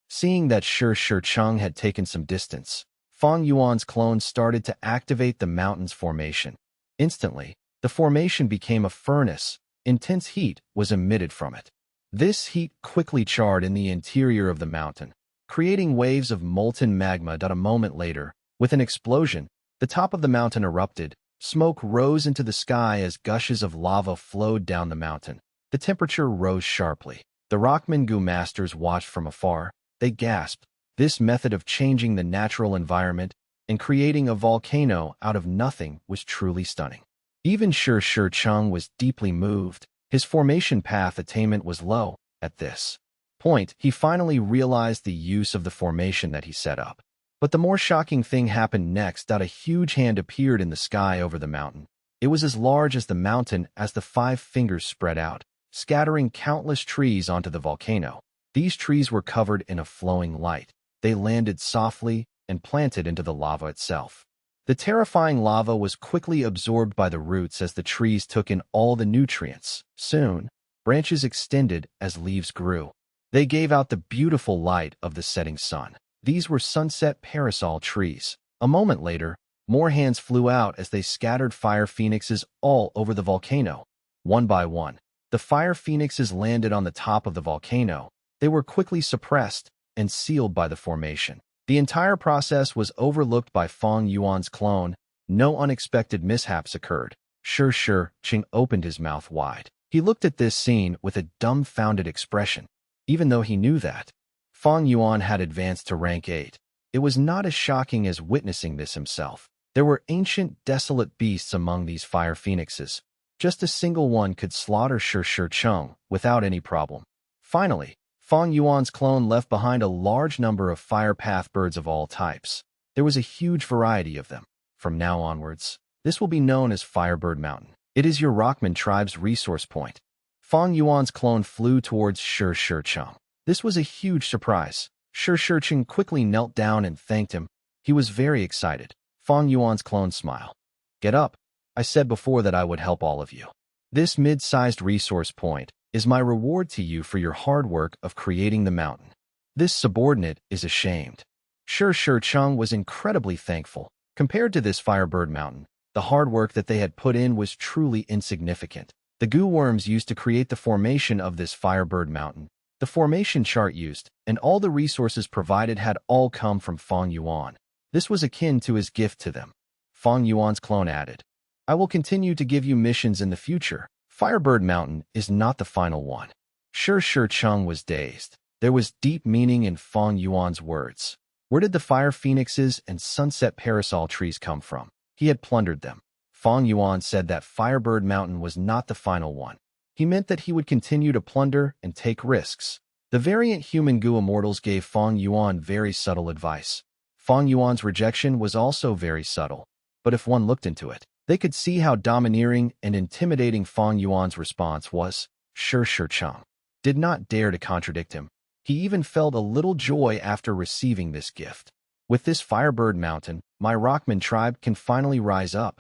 Seeing that Shi Chung had taken some distance, Fang Yuan's clone started to activate the mountain's formation. Instantly, the formation became a furnace. Intense heat was emitted from it. This heat quickly charred in the interior of the mountain, creating waves of molten magma. A moment later, with an explosion, the top of the mountain erupted. Smoke rose into the sky as gushes of lava flowed down the mountain. The temperature rose sharply. The Rockman Gu masters watched from afar. They gasped. This method of changing the natural environment and creating a volcano out of nothing was truly stunning. Even Shi Chung was deeply moved. His formation path attainment was low. At this point, he finally realized the use of the formation that he set up. But the more shocking thing happened next. A huge hand appeared in the sky over the mountain. It was as large as the mountain as the 5 fingers spread out, scattering countless trees onto the volcano. These trees were covered in a flowing light. They landed softly and planted into the lava itself. The terrifying lava was quickly absorbed by the roots as the trees took in all the nutrients. Soon, branches extended as leaves grew. They gave out the beautiful light of the setting sun. These were sunset parasol trees. A moment later, more hands flew out as they scattered fire phoenixes all over the volcano. One by one, the fire phoenixes landed on the top of the volcano. They were quickly suppressed and sealed by the formation. The entire process was overlooked by Fang Yuan's clone. No unexpected mishaps occurred. Sure, Qing opened his mouth wide. He looked at this scene with a dumbfounded expression. Even though he knew that Fang Yuan had advanced to rank 8, it was not as shocking as witnessing this himself. There were ancient, desolate beasts among these fire phoenixes. Just a single one could slaughter Sure Chung without any problem. Finally, Fang Yuan's clone left behind a large number of fire path birds of all types. There was a huge variety of them. From now onwards, this will be known as Firebird Mountain. It is your Rockman tribe's resource point. Fang Yuan's clone flew towards Sure Chung. This was a huge surprise. Sure Chung quickly knelt down and thanked him. He was very excited. Fang Yuan's clone smiled. Get up. I said before that I would help all of you. This mid-sized resource point is my reward to you for your hard work of creating the mountain. This subordinate is ashamed. Sure Chung was incredibly thankful. Compared to this Firebird Mountain, the hard work that they had put in was truly insignificant. The goo worms used to create the formation of this Firebird Mountain, the formation chart used, and all the resources provided had all come from Fang Yuan. This was akin to his gift to them. Fang Yuan's clone added, I will continue to give you missions in the future. Firebird Mountain is not the final one. Sure Chung was dazed. There was deep meaning in Fang Yuan's words. Where did the fire phoenixes and sunset parasol trees come from? He had plundered them. Fang Yuan said that Firebird Mountain was not the final one. He meant that he would continue to plunder and take risks. The variant human goo immortals gave Fang Yuan very subtle advice. Fang Yuan's rejection was also very subtle, but if one looked into it, they could see how domineering and intimidating Fang Yuan's response was. Sure Chung did not dare to contradict him. He even felt a little joy after receiving this gift. With this Firebird Mountain, my Rockman tribe can finally rise up.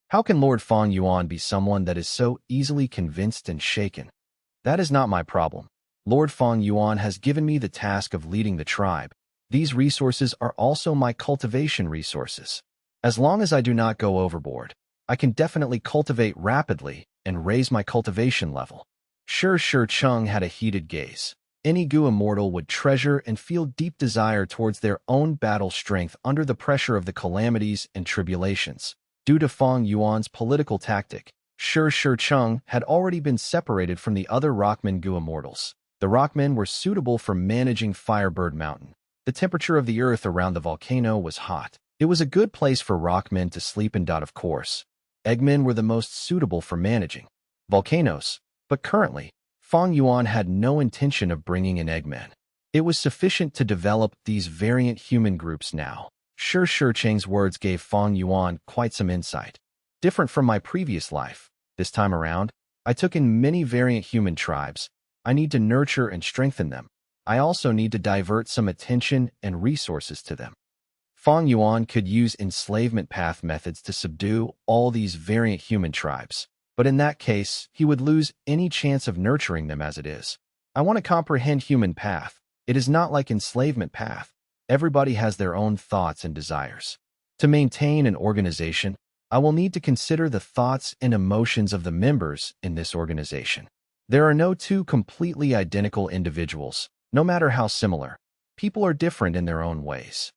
How can Lord Fang Yuan be someone that is so easily convinced and shaken? That is not my problem. Lord Fang Yuan has given me the task of leading the tribe. These resources are also my cultivation resources. As long as I do not go overboard, I can definitely cultivate rapidly and raise my cultivation level. Sure Chung had a heated gaze. Any goo immortal would treasure and feel deep desire towards their own battle strength under the pressure of the calamities and tribulations. Due to Fang Yuan's political tactic, Sure Chung had already been separated from the other Rockman goo immortals. The Rockmen were suitable for managing Firebird Mountain. The temperature of the earth around the volcano was hot. It was a good place for Rockmen to sleep in. Of course, Eggmen were the most suitable for managing volcanoes, but currently, Fang Yuan had no intention of bringing in Eggmen. It was sufficient to develop these variant human groups now. Sure Chang's words gave Fang Yuan quite some insight. Different from my previous life, this time around, I took in many variant human tribes. I need to nurture and strengthen them. I also need to divert some attention and resources to them. Fang Yuan could use enslavement path methods to subdue all these variant human tribes, but in that case, he would lose any chance of nurturing them as it is. I want to comprehend human path. It is not like enslavement path. Everybody has their own thoughts and desires. To maintain an organization, I will need to consider the thoughts and emotions of the members in this organization. There are no two completely identical individuals, no matter how similar. People are different in their own ways.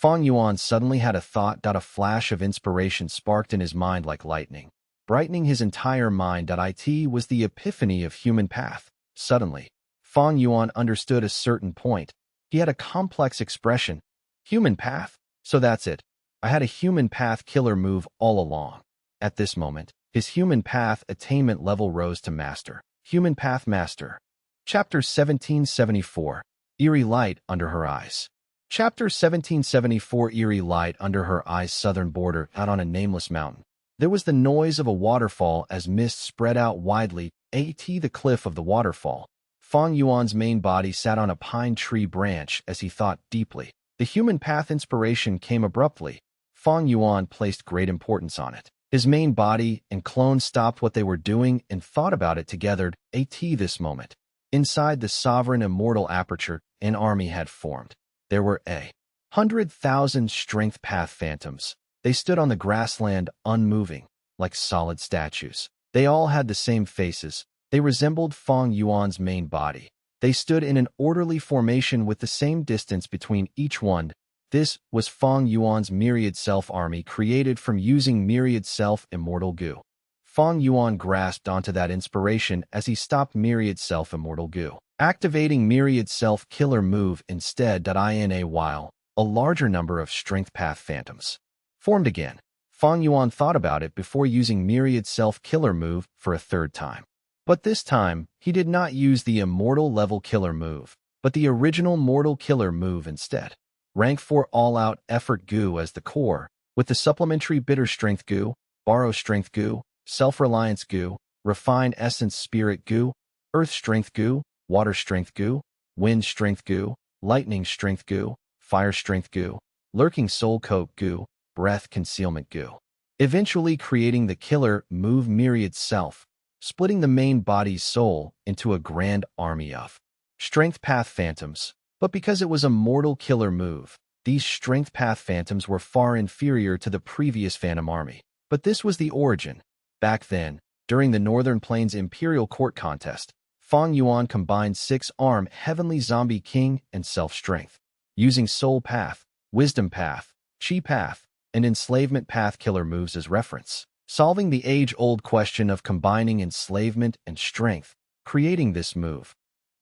Fang Yuan suddenly had a thought. A flash of inspiration sparked in his mind like lightning, brightening his entire mind. It was the epiphany of human path. Suddenly, Fang Yuan understood a certain point. He had a complex expression. Human path? So that's it. I had a human path killer move all along. At this moment, his human path attainment level rose to master. Human path master. Chapter 1774. Eerie light under her eyes. Chapter 1774. Eerie light under her eyes. Southern border out on a nameless mountain. There was the noise of a waterfall as mist spread out widely, the cliff of the waterfall. Fang Yuan's main body sat on a pine tree branch as he thought deeply. The human path inspiration came abruptly. Fang Yuan placed great importance on it. His main body and clone stopped what they were doing and thought about it together, this moment. Inside the sovereign immortal aperture, an army had formed. There were 100,000 strength path phantoms. They stood on the grassland, unmoving, like solid statues. They all had the same faces. They resembled Fang Yuan's main body. They stood in an orderly formation with the same distance between each one. This was Fang Yuan's myriad self army created from using myriad self immortal goo. Fang Yuan grasped onto that inspiration as he stopped myriad self immortal goo, activating myriad self killer move instead. In a while, a larger number of strength path phantoms formed again. Fang Yuan thought about it before using myriad self killer move for a third time. But this time, he did not use the immortal level killer move, but the original mortal killer move instead. Rank 4 all-out effort goo as the core, with the supplementary bitter strength goo, borrow strength goo, self-reliance goo, refine essence spirit goo, earth strength goo, water strength goo, wind strength goo, lightning strength goo, fire strength goo, lurking soul coat goo, breath concealment goo. Eventually creating the killer move myriad self, splitting the main body's soul into a grand army of strength path phantoms. But because it was a mortal killer move, these strength path phantoms were far inferior to the previous phantom army. But this was the origin. Back then, during the Northern Plains Imperial Court contest, Fang Yuan combined 6-arm Heavenly Zombie King and Self-Strength, using Soul Path, Wisdom Path, Chi Path, and Enslavement Path killer moves as reference, solving the age-old question of combining enslavement and strength, creating this move.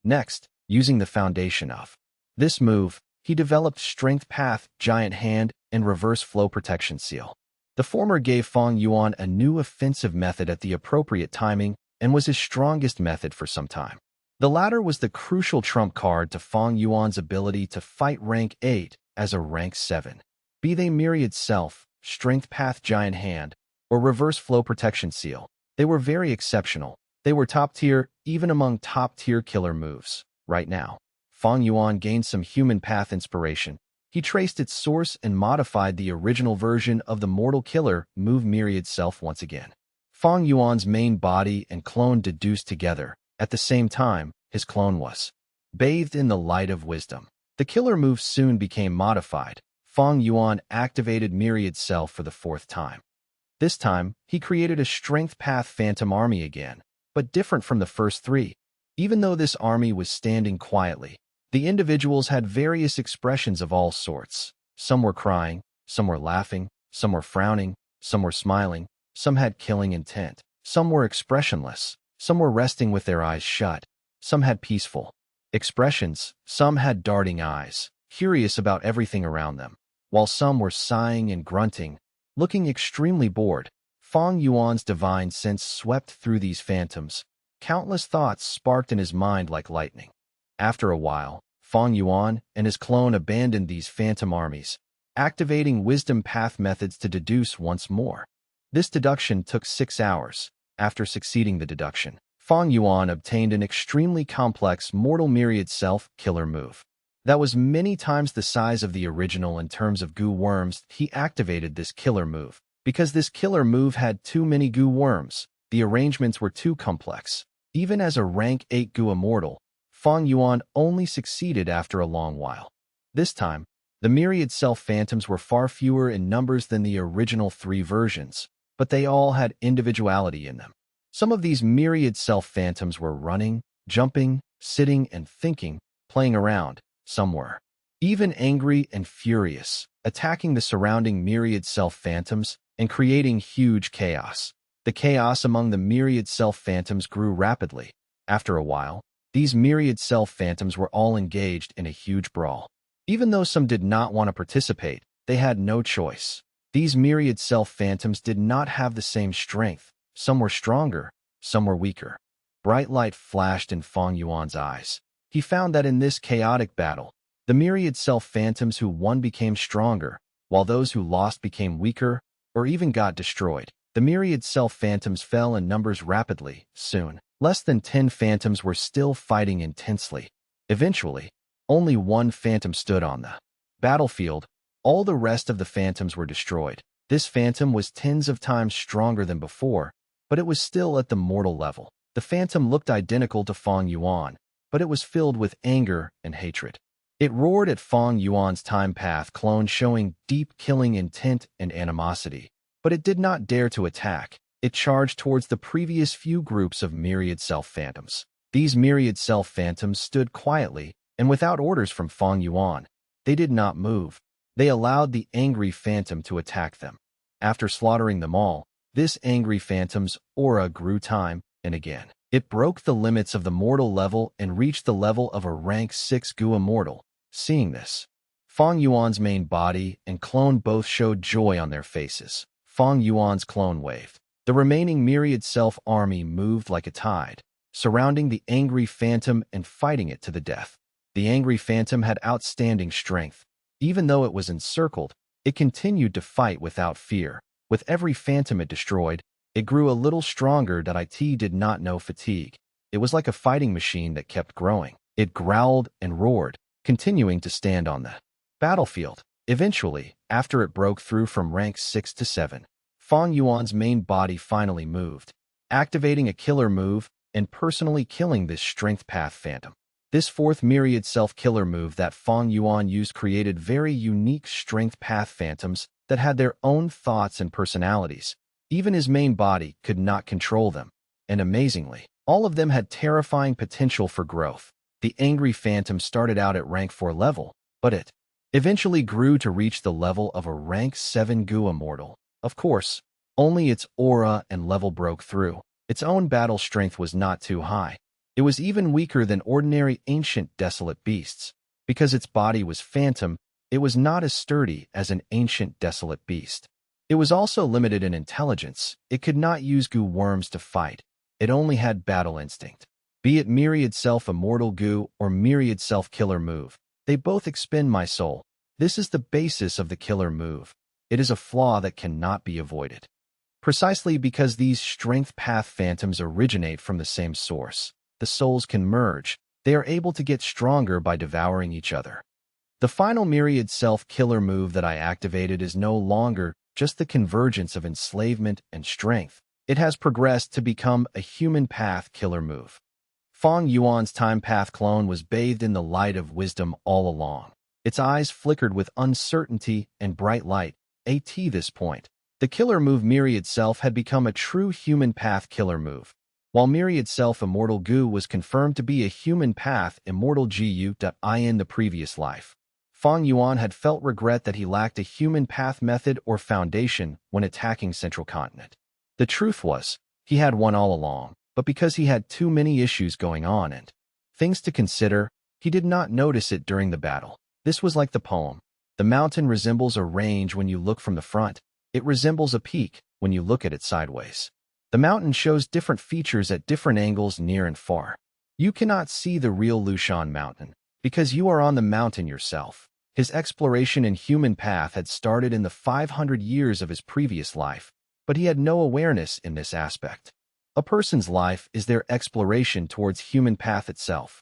Next, using the foundation of this move, he developed Strength Path, Giant Hand, and Reverse Flow Protection Seal. The former gave Fang Yuan a new offensive method at the appropriate timing and was his strongest method for some time. The latter was the crucial trump card to Fang Yuan's ability to fight rank 8 as a rank 7. Be they Myriad Self, Strength Path Giant Hand, or Reverse Flow Protection Seal, they were very exceptional. They were top tier, even among top-tier killer moves. Right now, Fang Yuan gained some human path inspiration. He traced its source and modified the original version of the mortal killer move myriad self once again. Fang Yuan's main body and clone deduced together. At the same time, his clone was bathed in the light of wisdom. The killer move soon became modified. Fang Yuan activated myriad self for the 4th time. This time, he created a strength path phantom army again, but different from the first 3. Even though this army was standing quietly, the individuals had various expressions of all sorts. Some were crying, some were laughing, some were frowning, some were smiling, some had killing intent, some were expressionless, some were resting with their eyes shut, some had peaceful expressions, some had darting eyes, curious about everything around them, while some were sighing and grunting, looking extremely bored. Fang Yuan's divine sense swept through these phantoms. Countless thoughts sparked in his mind like lightning. After a while, Fang Yuan and his clone abandoned these phantom armies, activating wisdom path methods to deduce once more. This deduction took 6 hours. After succeeding the deduction, Fang Yuan obtained an extremely complex mortal myriad self killer move. That was many times the size of the original in terms of goo worms. He activated this killer move. Because this killer move had too many goo worms, the arrangements were too complex. Even as a rank 8 goo immortal, Fang Yuan only succeeded after a long while. This time, the myriad self phantoms were far fewer in numbers than the original 3 versions, but they all had individuality in them. Some of these myriad self phantoms were running, jumping, sitting, and thinking, playing around. Some were even angry and furious, attacking the surrounding myriad self phantoms and creating huge chaos. The chaos among the myriad self phantoms grew rapidly. After a while, these myriad self phantoms were all engaged in a huge brawl. Even though some did not want to participate, they had no choice. These myriad self phantoms did not have the same strength. Some were stronger, some were weaker. Bright light flashed in Fang Yuan's eyes. He found that in this chaotic battle, the myriad self phantoms who won became stronger, while those who lost became weaker or even got destroyed. The myriad self-phantoms fell in numbers rapidly. Soon, less than 10 phantoms were still fighting intensely. Eventually, only one phantom stood on the battlefield. All the rest of the phantoms were destroyed. This phantom was tens of times stronger than before, but it was still at the mortal level. The phantom looked identical to Fang Yuan, but it was filled with anger and hatred. It roared at Fang Yuan's time path clone, showing deep killing intent and animosity. But it did not dare to attack. It charged towards the previous few groups of myriad self-phantoms. These myriad self-phantoms stood quietly, and without orders from Fang Yuan. They did not move. They allowed the angry phantom to attack them. After slaughtering them all, this angry phantom's aura grew time and again. It broke the limits of the mortal level and reached the level of a rank 6 Gu immortal. Seeing this, Fang Yuan's main body and clone both showed joy on their faces. Fang Yuan's clone waved. The remaining myriad self-army moved like a tide, surrounding the angry phantom and fighting it to the death. The angry phantom had outstanding strength. Even though it was encircled, it continued to fight without fear. With every phantom it destroyed, it grew a little stronger. It did not know fatigue. It was like a fighting machine that kept growing. It growled and roared, continuing to stand on the battlefield. Eventually, after it broke through from rank 6 to 7, Fang Yuan's main body finally moved, activating a killer move and personally killing this strength path phantom. This fourth myriad self-killer move that Fang Yuan used created very unique strength path phantoms that had their own thoughts and personalities. Even his main body could not control them, and amazingly, all of them had terrifying potential for growth. The angry phantom started out at rank 4 level, but it eventually grew to reach the level of a rank 7 Gu immortal. Of course, only its aura and level broke through. Its own battle strength was not too high. It was even weaker than ordinary ancient desolate beasts. Because its body was phantom, it was not as sturdy as an ancient desolate beast. It was also limited in intelligence. It could not use Gu worms to fight. It only had battle instinct. Be it myriad self-immortal Gu or myriad self-killer move, they both expend my soul. This is the basis of the killer move. It is a flaw that cannot be avoided. Precisely because these strength path phantoms originate from the same source, the souls can merge. They are able to get stronger by devouring each other. The final myriad self-killer move that I activated is no longer just the convergence of enslavement and strength. It has progressed to become a human path killer move. Fang Yuan's time path clone was bathed in the light of wisdom all along. Its eyes flickered with uncertainty and bright light. At this point, the killer move Myriad Self had become a true human path killer move. While Myriad Self Immortal Gu was confirmed to be a human path Immortal Gu.I in the previous life, Fang Yuan had felt regret that he lacked a human path method or foundation when attacking Central Continent. The truth was, he had one all along, but because he had too many issues going on and things to consider, he did not notice it during the battle. This was like the poem. The mountain resembles a range when you look from the front. It resembles a peak when you look at it sideways. The mountain shows different features at different angles near and far. You cannot see the real Lushan mountain because you are on the mountain yourself. His exploration in human path had started in the 500 years of his previous life, but he had no awareness in this aspect. A person's life is their exploration towards human path itself.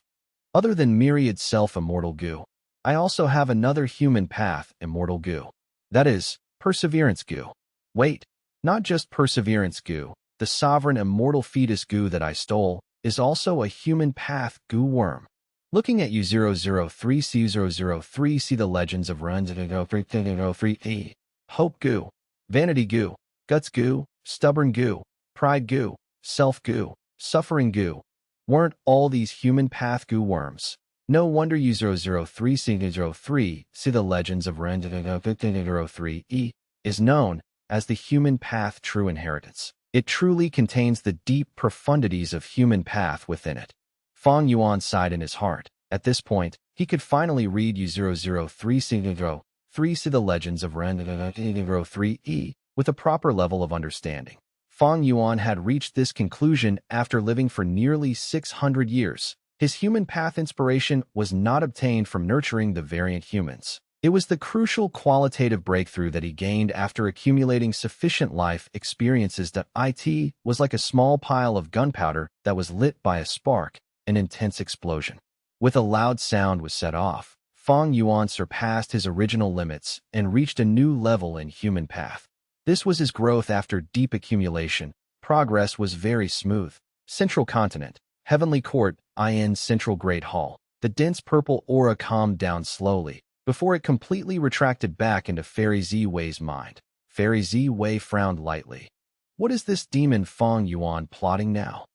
Other than Myriad Self Immortal Gu, I also have another human path Immortal Gu. That is, Perseverance Gu. Wait, not just Perseverance Gu, the sovereign immortal fetus Gu that I stole is also a human path Gu worm. Looking at U003C003, see the legends of reincarnates, Hope Gu, Vanity Gu, Guts Gu, Stubborn Gu, Pride Gu, Self Gu, Suffering Gu. Weren't all these human path Gu worms? No wonder U003C003, see the legends of reincarnates, is known as the human path true inheritance. It truly contains the deep profundities of human path within it. Fang Yuan sighed in his heart. At this point, he could finally read U003C003, see the legends of reincarnates with a proper level of understanding. Fang Yuan had reached this conclusion after living for nearly 600 years. His human path inspiration was not obtained from nurturing the variant humans. It was the crucial qualitative breakthrough that he gained after accumulating sufficient life experiences that it was like a small pile of gunpowder that was lit by a spark, an intense explosion. With a loud sound was set off, Fang Yuan surpassed his original limits and reached a new level in human path. This was his growth after deep accumulation. Progress was very smooth. Central Continent, Heavenly Court, Central Great Hall. The dense purple aura calmed down slowly, before it completely retracted back into Fairy Ziwei's mind. Fairy Ziwei frowned lightly. What is this demon Fang Yuan plotting now?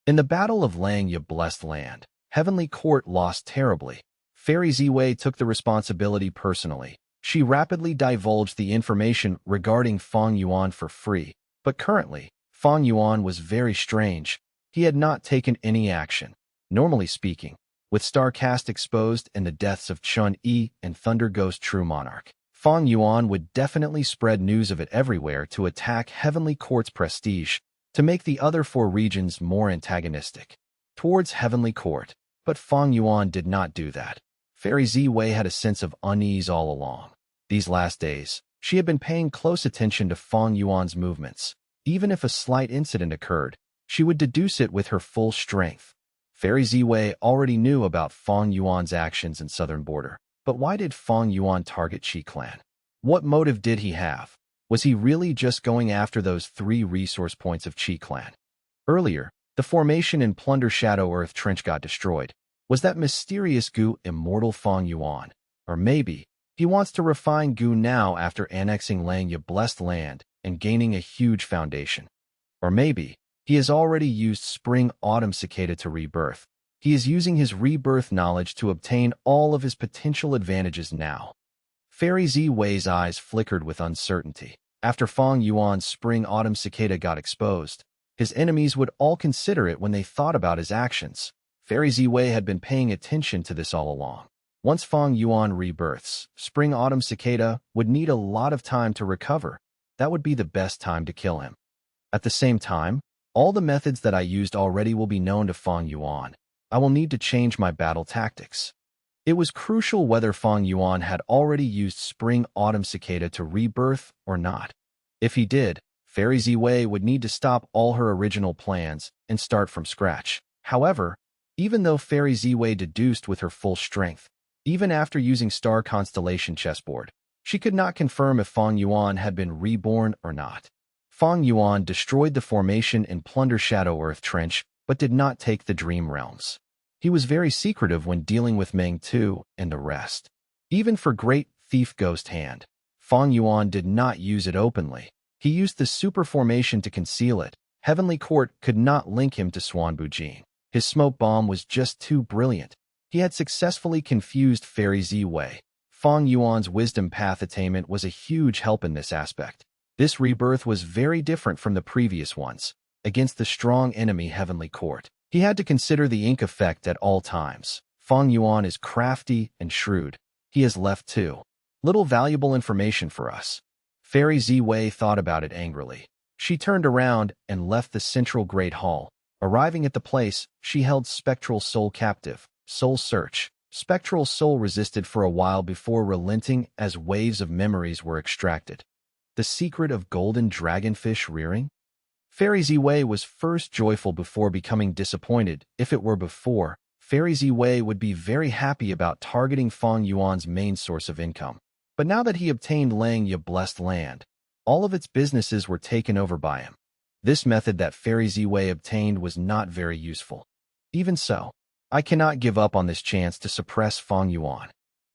In the Battle of Langya Blessed Land, Heavenly Court lost terribly. Fairy Ziwei took the responsibility personally. She rapidly divulged the information regarding Fang Yuan for free, but currently, Fang Yuan was very strange. He had not taken any action. Normally speaking, with Starcast exposed and the deaths of Chun-Yi and Thunder Ghost True Monarch, Fang Yuan would definitely spread news of it everywhere to attack Heavenly Court's prestige, to make the other 4 regions more antagonistic towards Heavenly Court. But Fang Yuan did not do that. Fairy Ziwei had a sense of unease all along. These last days, she had been paying close attention to Fang Yuan's movements. Even if a slight incident occurred, she would deduce it with her full strength. Fairy Ziwei already knew about Fang Yuan's actions in southern border. But why did Fang Yuan target Qi clan? What motive did he have? Was he really just going after those 3 resource points of Qi clan? Earlier, the formation in Plunder Shadow Earth Trench got destroyed. Was that mysterious Gu immortal Fang Yuan? Or maybe, he wants to refine Gu now after annexing Langya Blessed Land and gaining a huge foundation. Or maybe, he has already used Spring-Autumn Cicada to rebirth. He is using his rebirth knowledge to obtain all of his potential advantages now. Fairy Ziwei's eyes flickered with uncertainty. After Fang Yuan's Spring-Autumn Cicada got exposed, his enemies would all consider it when they thought about his actions. Fairy Ziwei had been paying attention to this all along. Once Fang Yuan rebirths, Spring-Autumn Cicada would need a lot of time to recover. That would be the best time to kill him. At the same time, all the methods that I used already will be known to Fang Yuan. I will need to change my battle tactics. It was crucial whether Fang Yuan had already used Spring-Autumn Cicada to rebirth or not. If he did, Fairy Ziwei would need to stop all her original plans and start from scratch. However, even though Fairy Ziwei deduced with her full strength, even after using Star Constellation chessboard, she could not confirm if Fang Yuan had been reborn or not. Fang Yuan destroyed the formation in Plunder Shadow Earth Trench, but did not take the Dream Realms. He was very secretive when dealing with Meng Tu and the rest. Even for Great Thief Ghost Hand, Fang Yuan did not use it openly. He used the super formation to conceal it. Heavenly Court could not link him to Swan Bujin. His smoke bomb was just too brilliant. He had successfully confused Fairy Ziwei. Fang Yuan's wisdom path attainment was a huge help in this aspect. This rebirth was very different from the previous ones. Against the strong enemy Heavenly Court, he had to consider the ink effect at all times. Fang Yuan is crafty and shrewd. He has left too little valuable information for us. Fairy Ziwei thought about it angrily. She turned around and left the central Great Hall. Arriving at the place, she held Spectral Soul captive. Soul Search. Spectral Soul resisted for a while before relenting as waves of memories were extracted. The secret of golden dragonfish rearing? Fairy Ziwei was first joyful before becoming disappointed. If it were before, Fairy Ziwei would be very happy about targeting Fang Yuan's main source of income. But now that he obtained Langya Blessed Land, all of its businesses were taken over by him. This method that Fairy Ziwei obtained was not very useful. Even so, I cannot give up on this chance to suppress Fang Yuan.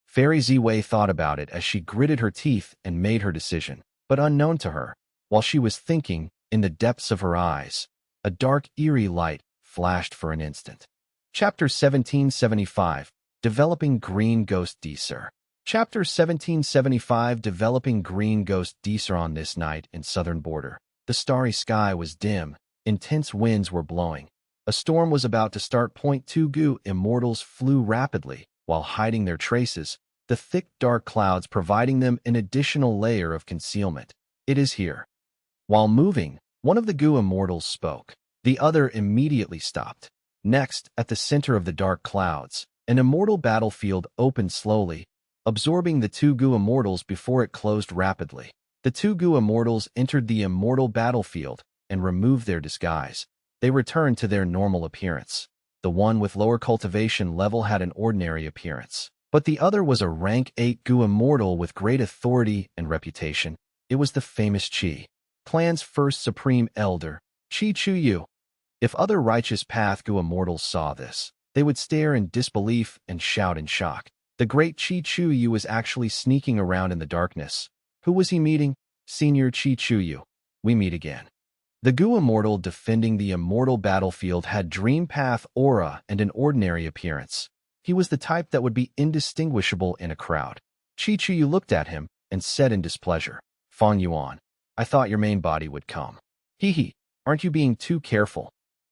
Fairy Ziwei thought about it as she gritted her teeth and made her decision. But unknown to her, while she was thinking, in the depths of her eyes, a dark, eerie light flashed for an instant. Chapter 1775, Developing Green Ghost Deeser. Chapter 1775, Developing Green Ghost Deeser. On this night in southern border, the starry sky was dim, intense winds were blowing. A storm was about to start. Two Gu immortals flew rapidly, while hiding their traces, the thick dark clouds providing them an additional layer of concealment. It is here. While moving, one of the Gu immortals spoke. The other immediately stopped. Next, at the center of the dark clouds, an immortal battlefield opened slowly. absorbing the two Gu immortals before it closed rapidly. The two Gu immortals entered the immortal battlefield and removed their disguise. They returned to their normal appearance. The one with lower cultivation level had an ordinary appearance, but the other was a rank 8 Gu immortal with great authority and reputation. It was the famous Qi clan's first supreme elder, Qi Chuyu. If other righteous path Gu immortals saw this, they would stare in disbelief and shout in shock. The great Qi Chuyu was actually sneaking around in the darkness. Who was he meeting? Senior Qi Chuyu. We meet again. The Gu immortal defending the immortal battlefield had dream path aura and an ordinary appearance. He was the type that would be indistinguishable in a crowd. Qi Chuyu looked at him and said in displeasure, Fang Yuan, I thought your main body would come. Hee, aren't you being too careful?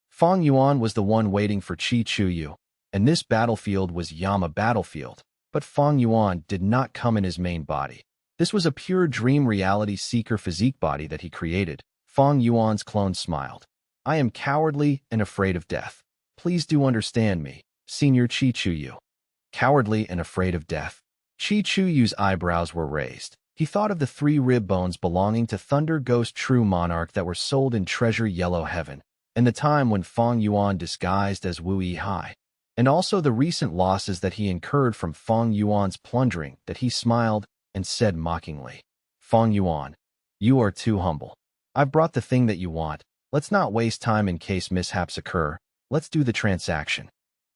Fang Yuan was the one waiting for Qi Chuyu, and this battlefield was Yama battlefield, but Fang Yuan did not come in his main body. This was a pure dream reality seeker physique body that he created. Fang Yuan's clone smiled. I am cowardly and afraid of death. Please do understand me, Senior Qi Chuyu. Cowardly and afraid of death. Qi Chuyu's eyebrows were raised. He thought of the 3 rib bones belonging to Thunder Ghost True Monarch that were sold in Treasure Yellow Heaven, and the time when Fang Yuan disguised as Wu Yihai, and also the recent losses that he incurred from Fang Yuan's plundering. That he smiled and said mockingly, Fang Yuan, you are too humble. I've brought the thing that you want. Let's not waste time in case mishaps occur. Let's do the transaction.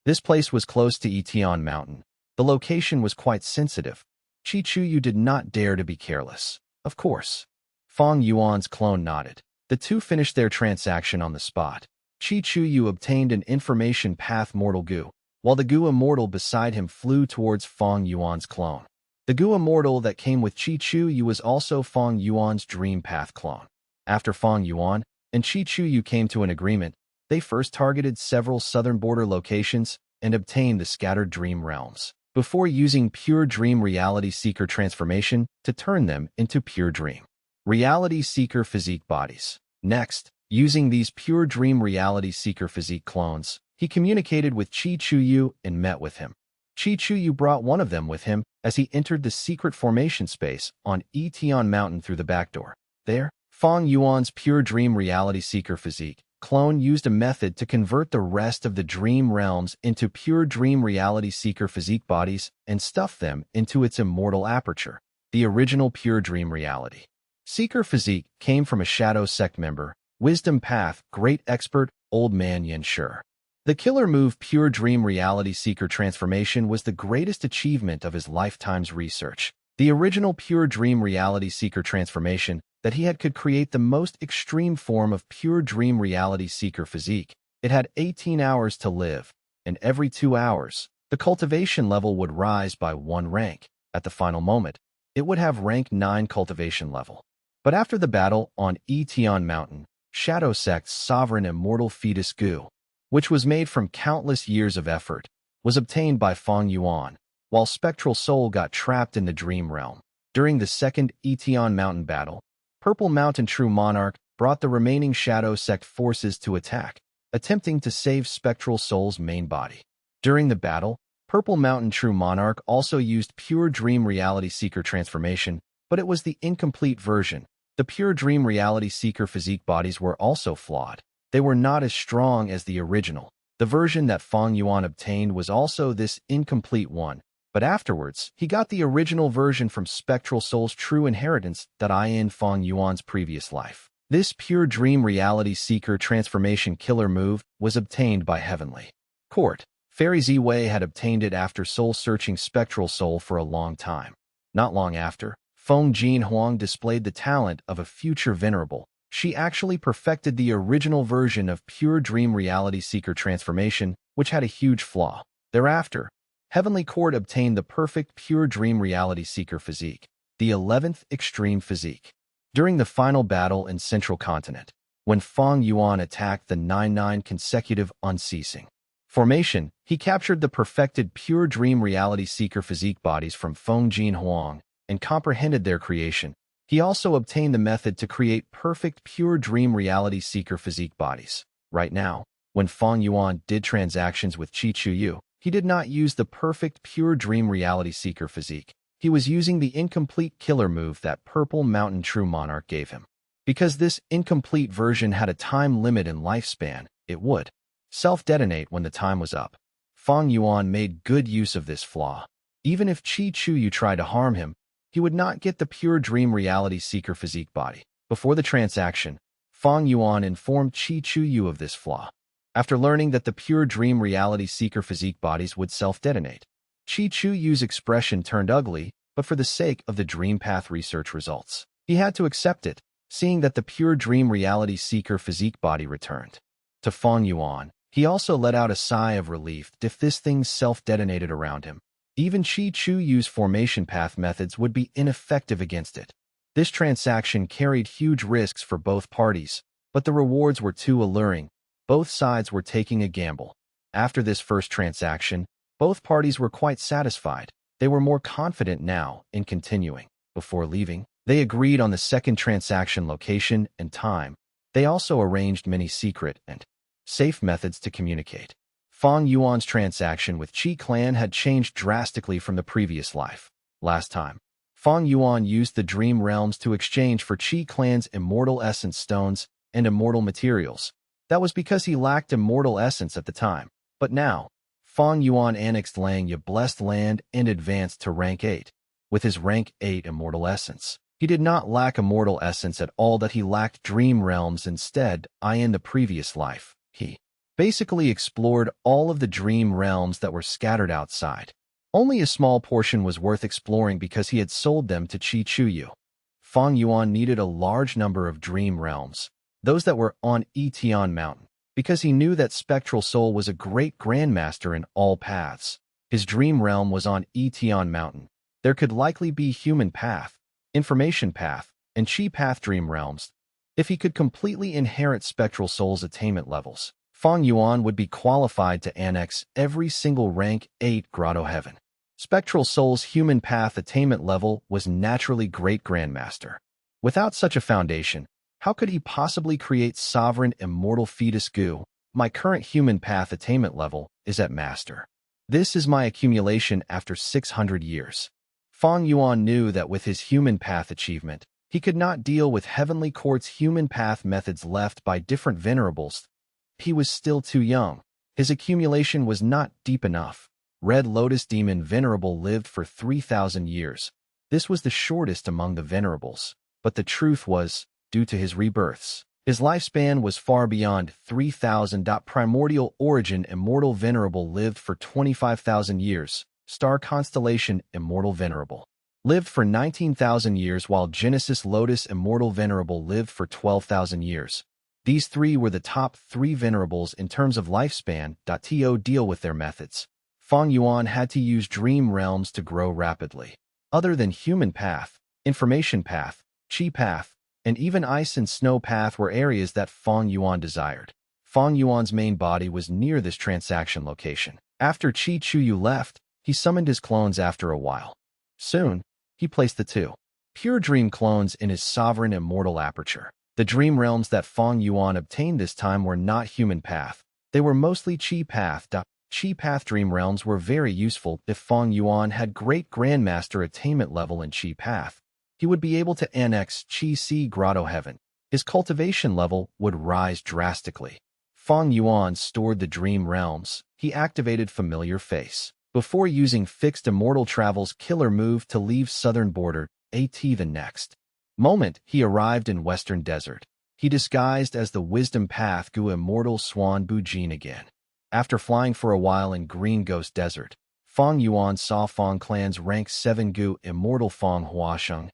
This place was close to Etion Mountain. The location was quite sensitive. Qi Chuyu did not dare to be careless. Of course. Fang Yuan's clone nodded. The two finished their transaction on the spot. Qi Chuyu obtained an information path mortal Gu, while the Gu immortal beside him flew towards Fang Yuan's clone. The Gu immortal that came with Qi Chuyu was also Fang Yuan's dream path clone. After Fang Yuan and Qi Chuyu came to an agreement, they first targeted several southern border locations and obtained the scattered dream realms, before using pure dream reality seeker transformation to turn them into pure dream reality seeker physique bodies. Next, using these pure dream reality seeker physique clones, he communicated with Qi Chuyu and met with him. Qi Chuyu brought one of them with him as he entered the secret formation space on Etion Mountain through the back door. There, Fang Yuan's pure dream reality seeker physique clone used a method to convert the rest of the dream realms into pure dream reality seeker physique bodies and stuff them into its immortal aperture. The original pure dream reality seeker physique came from a shadow sect member, Wisdom Path, great expert, Old Man Yen Shi. The killer move pure dream reality seeker transformation was the greatest achievement of his lifetime's research. The original pure dream reality seeker transformation that he had could create the most extreme form of pure dream reality seeker physique. It had 18 hours to live, and every 2 hours, the cultivation level would rise by 1 rank. At the final moment, it would have rank 9 cultivation level. But after the battle on Etion Mountain, Shadow Sect's sovereign immortal fetus Gu, which was made from countless years of effort, was obtained by Fang Yuan, while Spectral Soul got trapped in the dream realm. During the second Etion Mountain battle, Purple Mountain True Monarch brought the remaining Shadow Sect forces to attack, attempting to save Spectral Soul's main body. During the battle, Purple Mountain True Monarch also used pure dream reality seeker transformation, but it was the incomplete version. The pure dream reality seeker physique bodies were also flawed. They were not as strong as the original. The version that Fang Yuan obtained was also this incomplete one, but afterwards, he got the original version from Spectral Soul's true inheritance that in Fang Yuan's previous life. This pure dream reality seeker transformation killer move was obtained by Heavenly Court. Fairy Ziwei had obtained it after soul-searching Spectral Soul for a long time. Not long after, Feng Jin Huang displayed the talent of a future venerable. She actually perfected the original version of pure dream reality seeker transformation, which had a huge flaw. Thereafter, Heavenly Court obtained the perfect pure dream reality seeker physique, the 11th extreme physique. During the final battle in Central Continent, when Fang Yuan attacked the 9-9 consecutive unceasing formation, he captured the perfected pure dream reality seeker physique bodies from Feng Jin Huang and comprehended their creation. He also obtained the method to create perfect pure dream reality seeker physique bodies. Right now, when Fang Yuan did transactions with Qi Chuyu, he did not use the perfect pure dream reality seeker physique. He was using the incomplete killer move that Purple Mountain True Monarch gave him. Because this incomplete version had a time limit and lifespan, it would self-detonate when the time was up. Fang Yuan made good use of this flaw. Even if Qi Chuyu tried to harm him, he would not get the pure dream reality seeker physique body. Before the transaction, Fang Yuan informed Qi Chuyu of this flaw. After learning that the pure dream reality seeker physique bodies would self-detonate, Qi Chuyu's expression turned ugly, but for the sake of the dream path research results, he had to accept it, seeing that the pure dream reality seeker physique body returned. To Fang Yuan, he also let out a sigh of relief if this thing self-detonated around him. Even Qi Chuyu's formation path methods would be ineffective against it. This transaction carried huge risks for both parties, but the rewards were too alluring. Both sides were taking a gamble. After this first transaction, both parties were quite satisfied. They were more confident now in continuing. Before leaving, they agreed on the second transaction location and time. They also arranged many secret and safe methods to communicate. Fang Yuan's transaction with Qi clan had changed drastically from the previous life. Last time, Fang Yuan used the dream realms to exchange for Qi clan's immortal essence stones and immortal materials. That was because he lacked immortal essence at the time. But now, Fang Yuan annexed Langya blessed land and advanced to rank 8. With his rank 8 immortal essence, he did not lack immortal essence at all, that he lacked dream realms instead. In the previous life, he basically explored all of the dream realms that were scattered outside. Only a small portion was worth exploring because he had sold them to Qi Chuyu. Fang Yuan needed a large number of dream realms, those that were on Etian Mountain, because he knew that Spectral Soul was a great grandmaster in all paths. His dream realm was on Etian Mountain. There could likely be human path, information path, and Qi path dream realms. If he could completely inherit Spectral Soul's attainment levels, Fang Yuan would be qualified to annex every single rank 8 grotto heaven. Spectral Soul's human path attainment level was naturally Great Grandmaster. Without such a foundation, how could he possibly create sovereign immortal fetus goo? My current human path attainment level is at Master. This is my accumulation after 600 years. Fang Yuan knew that with his human path achievement, he could not deal with Heavenly Court's human path methods left by different venerables. He was still too young. His accumulation was not deep enough. Red Lotus Demon Venerable lived for 3,000 years. This was the shortest among the venerables. But the truth was, due to his rebirths, his lifespan was far beyond 3,000. Primordial Origin Immortal Venerable lived for 25,000 years. Star Constellation Immortal Venerable lived for 19,000 years, while Genesis Lotus Immortal Venerable lived for 12,000 years. These three were the top 3 venerables in terms of lifespan. To deal with their methods, Fang Yuan had to use dream realms to grow rapidly. Other than human path, information path, Qi path, and even ice and snow path were areas that Fang Yuan desired. Fang Yuan's main body was near this transaction location. After Qi Chuyu left, he summoned his clones after a while. Soon, he placed the 2 pure dream clones in his sovereign immortal aperture. The dream realms that Fang Yuan obtained this time were not human path. They were mostly Qi path. Qi path dream realms were very useful if Fang Yuan had Great Grandmaster attainment level in Qi path. He would be able to annex Qi Si Grotto Heaven. His cultivation level would rise drastically. Fang Yuan stored the dream realms. He activated Familiar Face before using Fixed Immortal Travel's killer move to leave southern border. The next moment, he arrived in Western Desert. He disguised as the Wisdom Path Gu Immortal Swan Bujin again. After flying for a while in Green Ghost Desert, Fang Yuan saw Fang Clan's rank 7 Gu Immortal Fang Huasheng.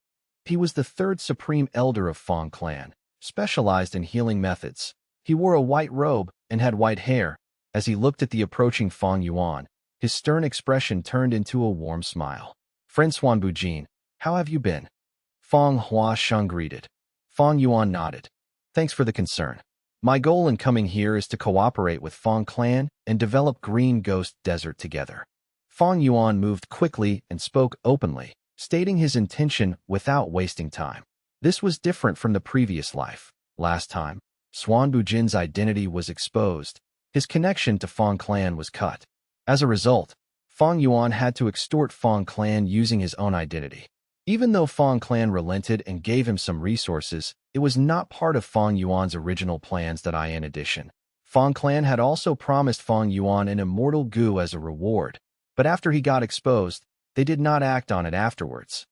He was the 3rd Supreme Elder of Fang Clan, specialized in healing methods. He wore a white robe and had white hair. As he looked at the approaching Fang Yuan, his stern expression turned into a warm smile. "Friend Swan Bujin, how have you been?" Fang Huasheng greeted. Fang Yuan nodded. "Thanks for the concern. My goal in coming here is to cooperate with Fang Clan and develop Green Ghost Desert together." Fang Yuan moved quickly and spoke openly, stating his intention without wasting time. This was different from the previous life. Last time, Swan Bujin's identity was exposed. His connection to Fang Clan was cut. As a result, Fang Yuan had to extort Fang clan using his own identity. Even though Fang clan relented and gave him some resources, it was not part of Fang Yuan's original plans. In addition, Fang clan had also promised Fang Yuan an immortal goo as a reward, but after he got exposed, they did not act on it afterwards.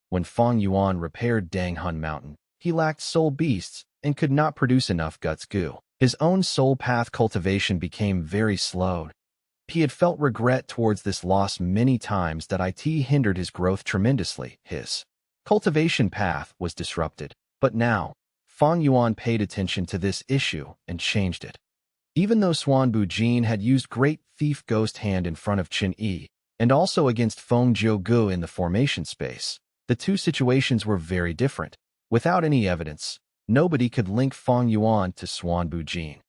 When Fang Yuan repaired Dang Hun Mountain, he lacked soul beasts and could not produce enough guts goo. His own soul path cultivation became very slow. He had felt regret towards this loss many times that it hindered his growth tremendously. His cultivation path was disrupted, but now, Fang Yuan paid attention to this issue and changed it. Even though Xuan Bujin had used Great Thief Ghost Hand in front of Qin Yi, and also against Feng Jiugu in the formation space, the two situations were very different. Without any evidence, nobody could link Fang Yuan to Xuan Bujin.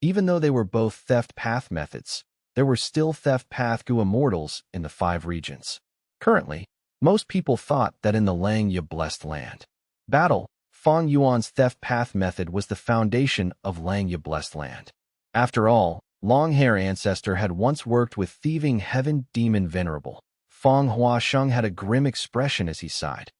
Even though they were both theft path methods, there were still theft path Gu immortals in the 5 regions. Currently, most people thought that in the Lang Ye Blessed Land battle, Fang Yuan's theft path method was the foundation of Lang Ye Blessed Land. After all, Long-Hair Ancestor had once worked with thieving heaven demon Venerable. Fang Huasheng had a grim expression as he sighed.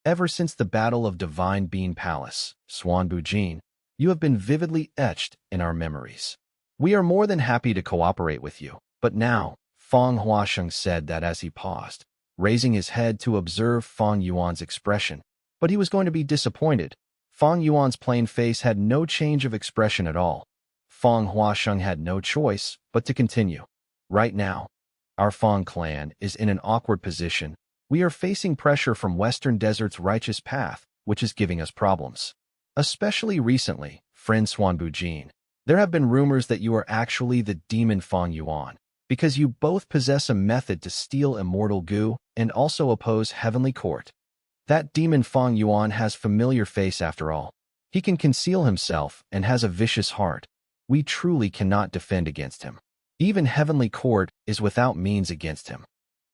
Ever since the Battle of Divine Bean Palace, Xuan Bujin, you have been vividly etched in our memories. We are more than happy to cooperate with you, but now, Fang Huasheng said that as he paused, raising his head to observe Fang Yuan's expression. But he was going to be disappointed. Fang Yuan's plain face had no change of expression at all. Fang Huasheng had no choice but to continue. Right now, our Fang clan is in an awkward position. We are facing pressure from Western Desert's righteous path, which is giving us problems. Especially recently, friend Xuan Bujin. There have been rumors that you are actually the demon Fang Yuan, because you both possess a method to steal immortal goo and also oppose Heavenly Court. That demon Fang Yuan has familiar face after all. He can conceal himself and has a vicious heart. We truly cannot defend against him. Even Heavenly Court is without means against him.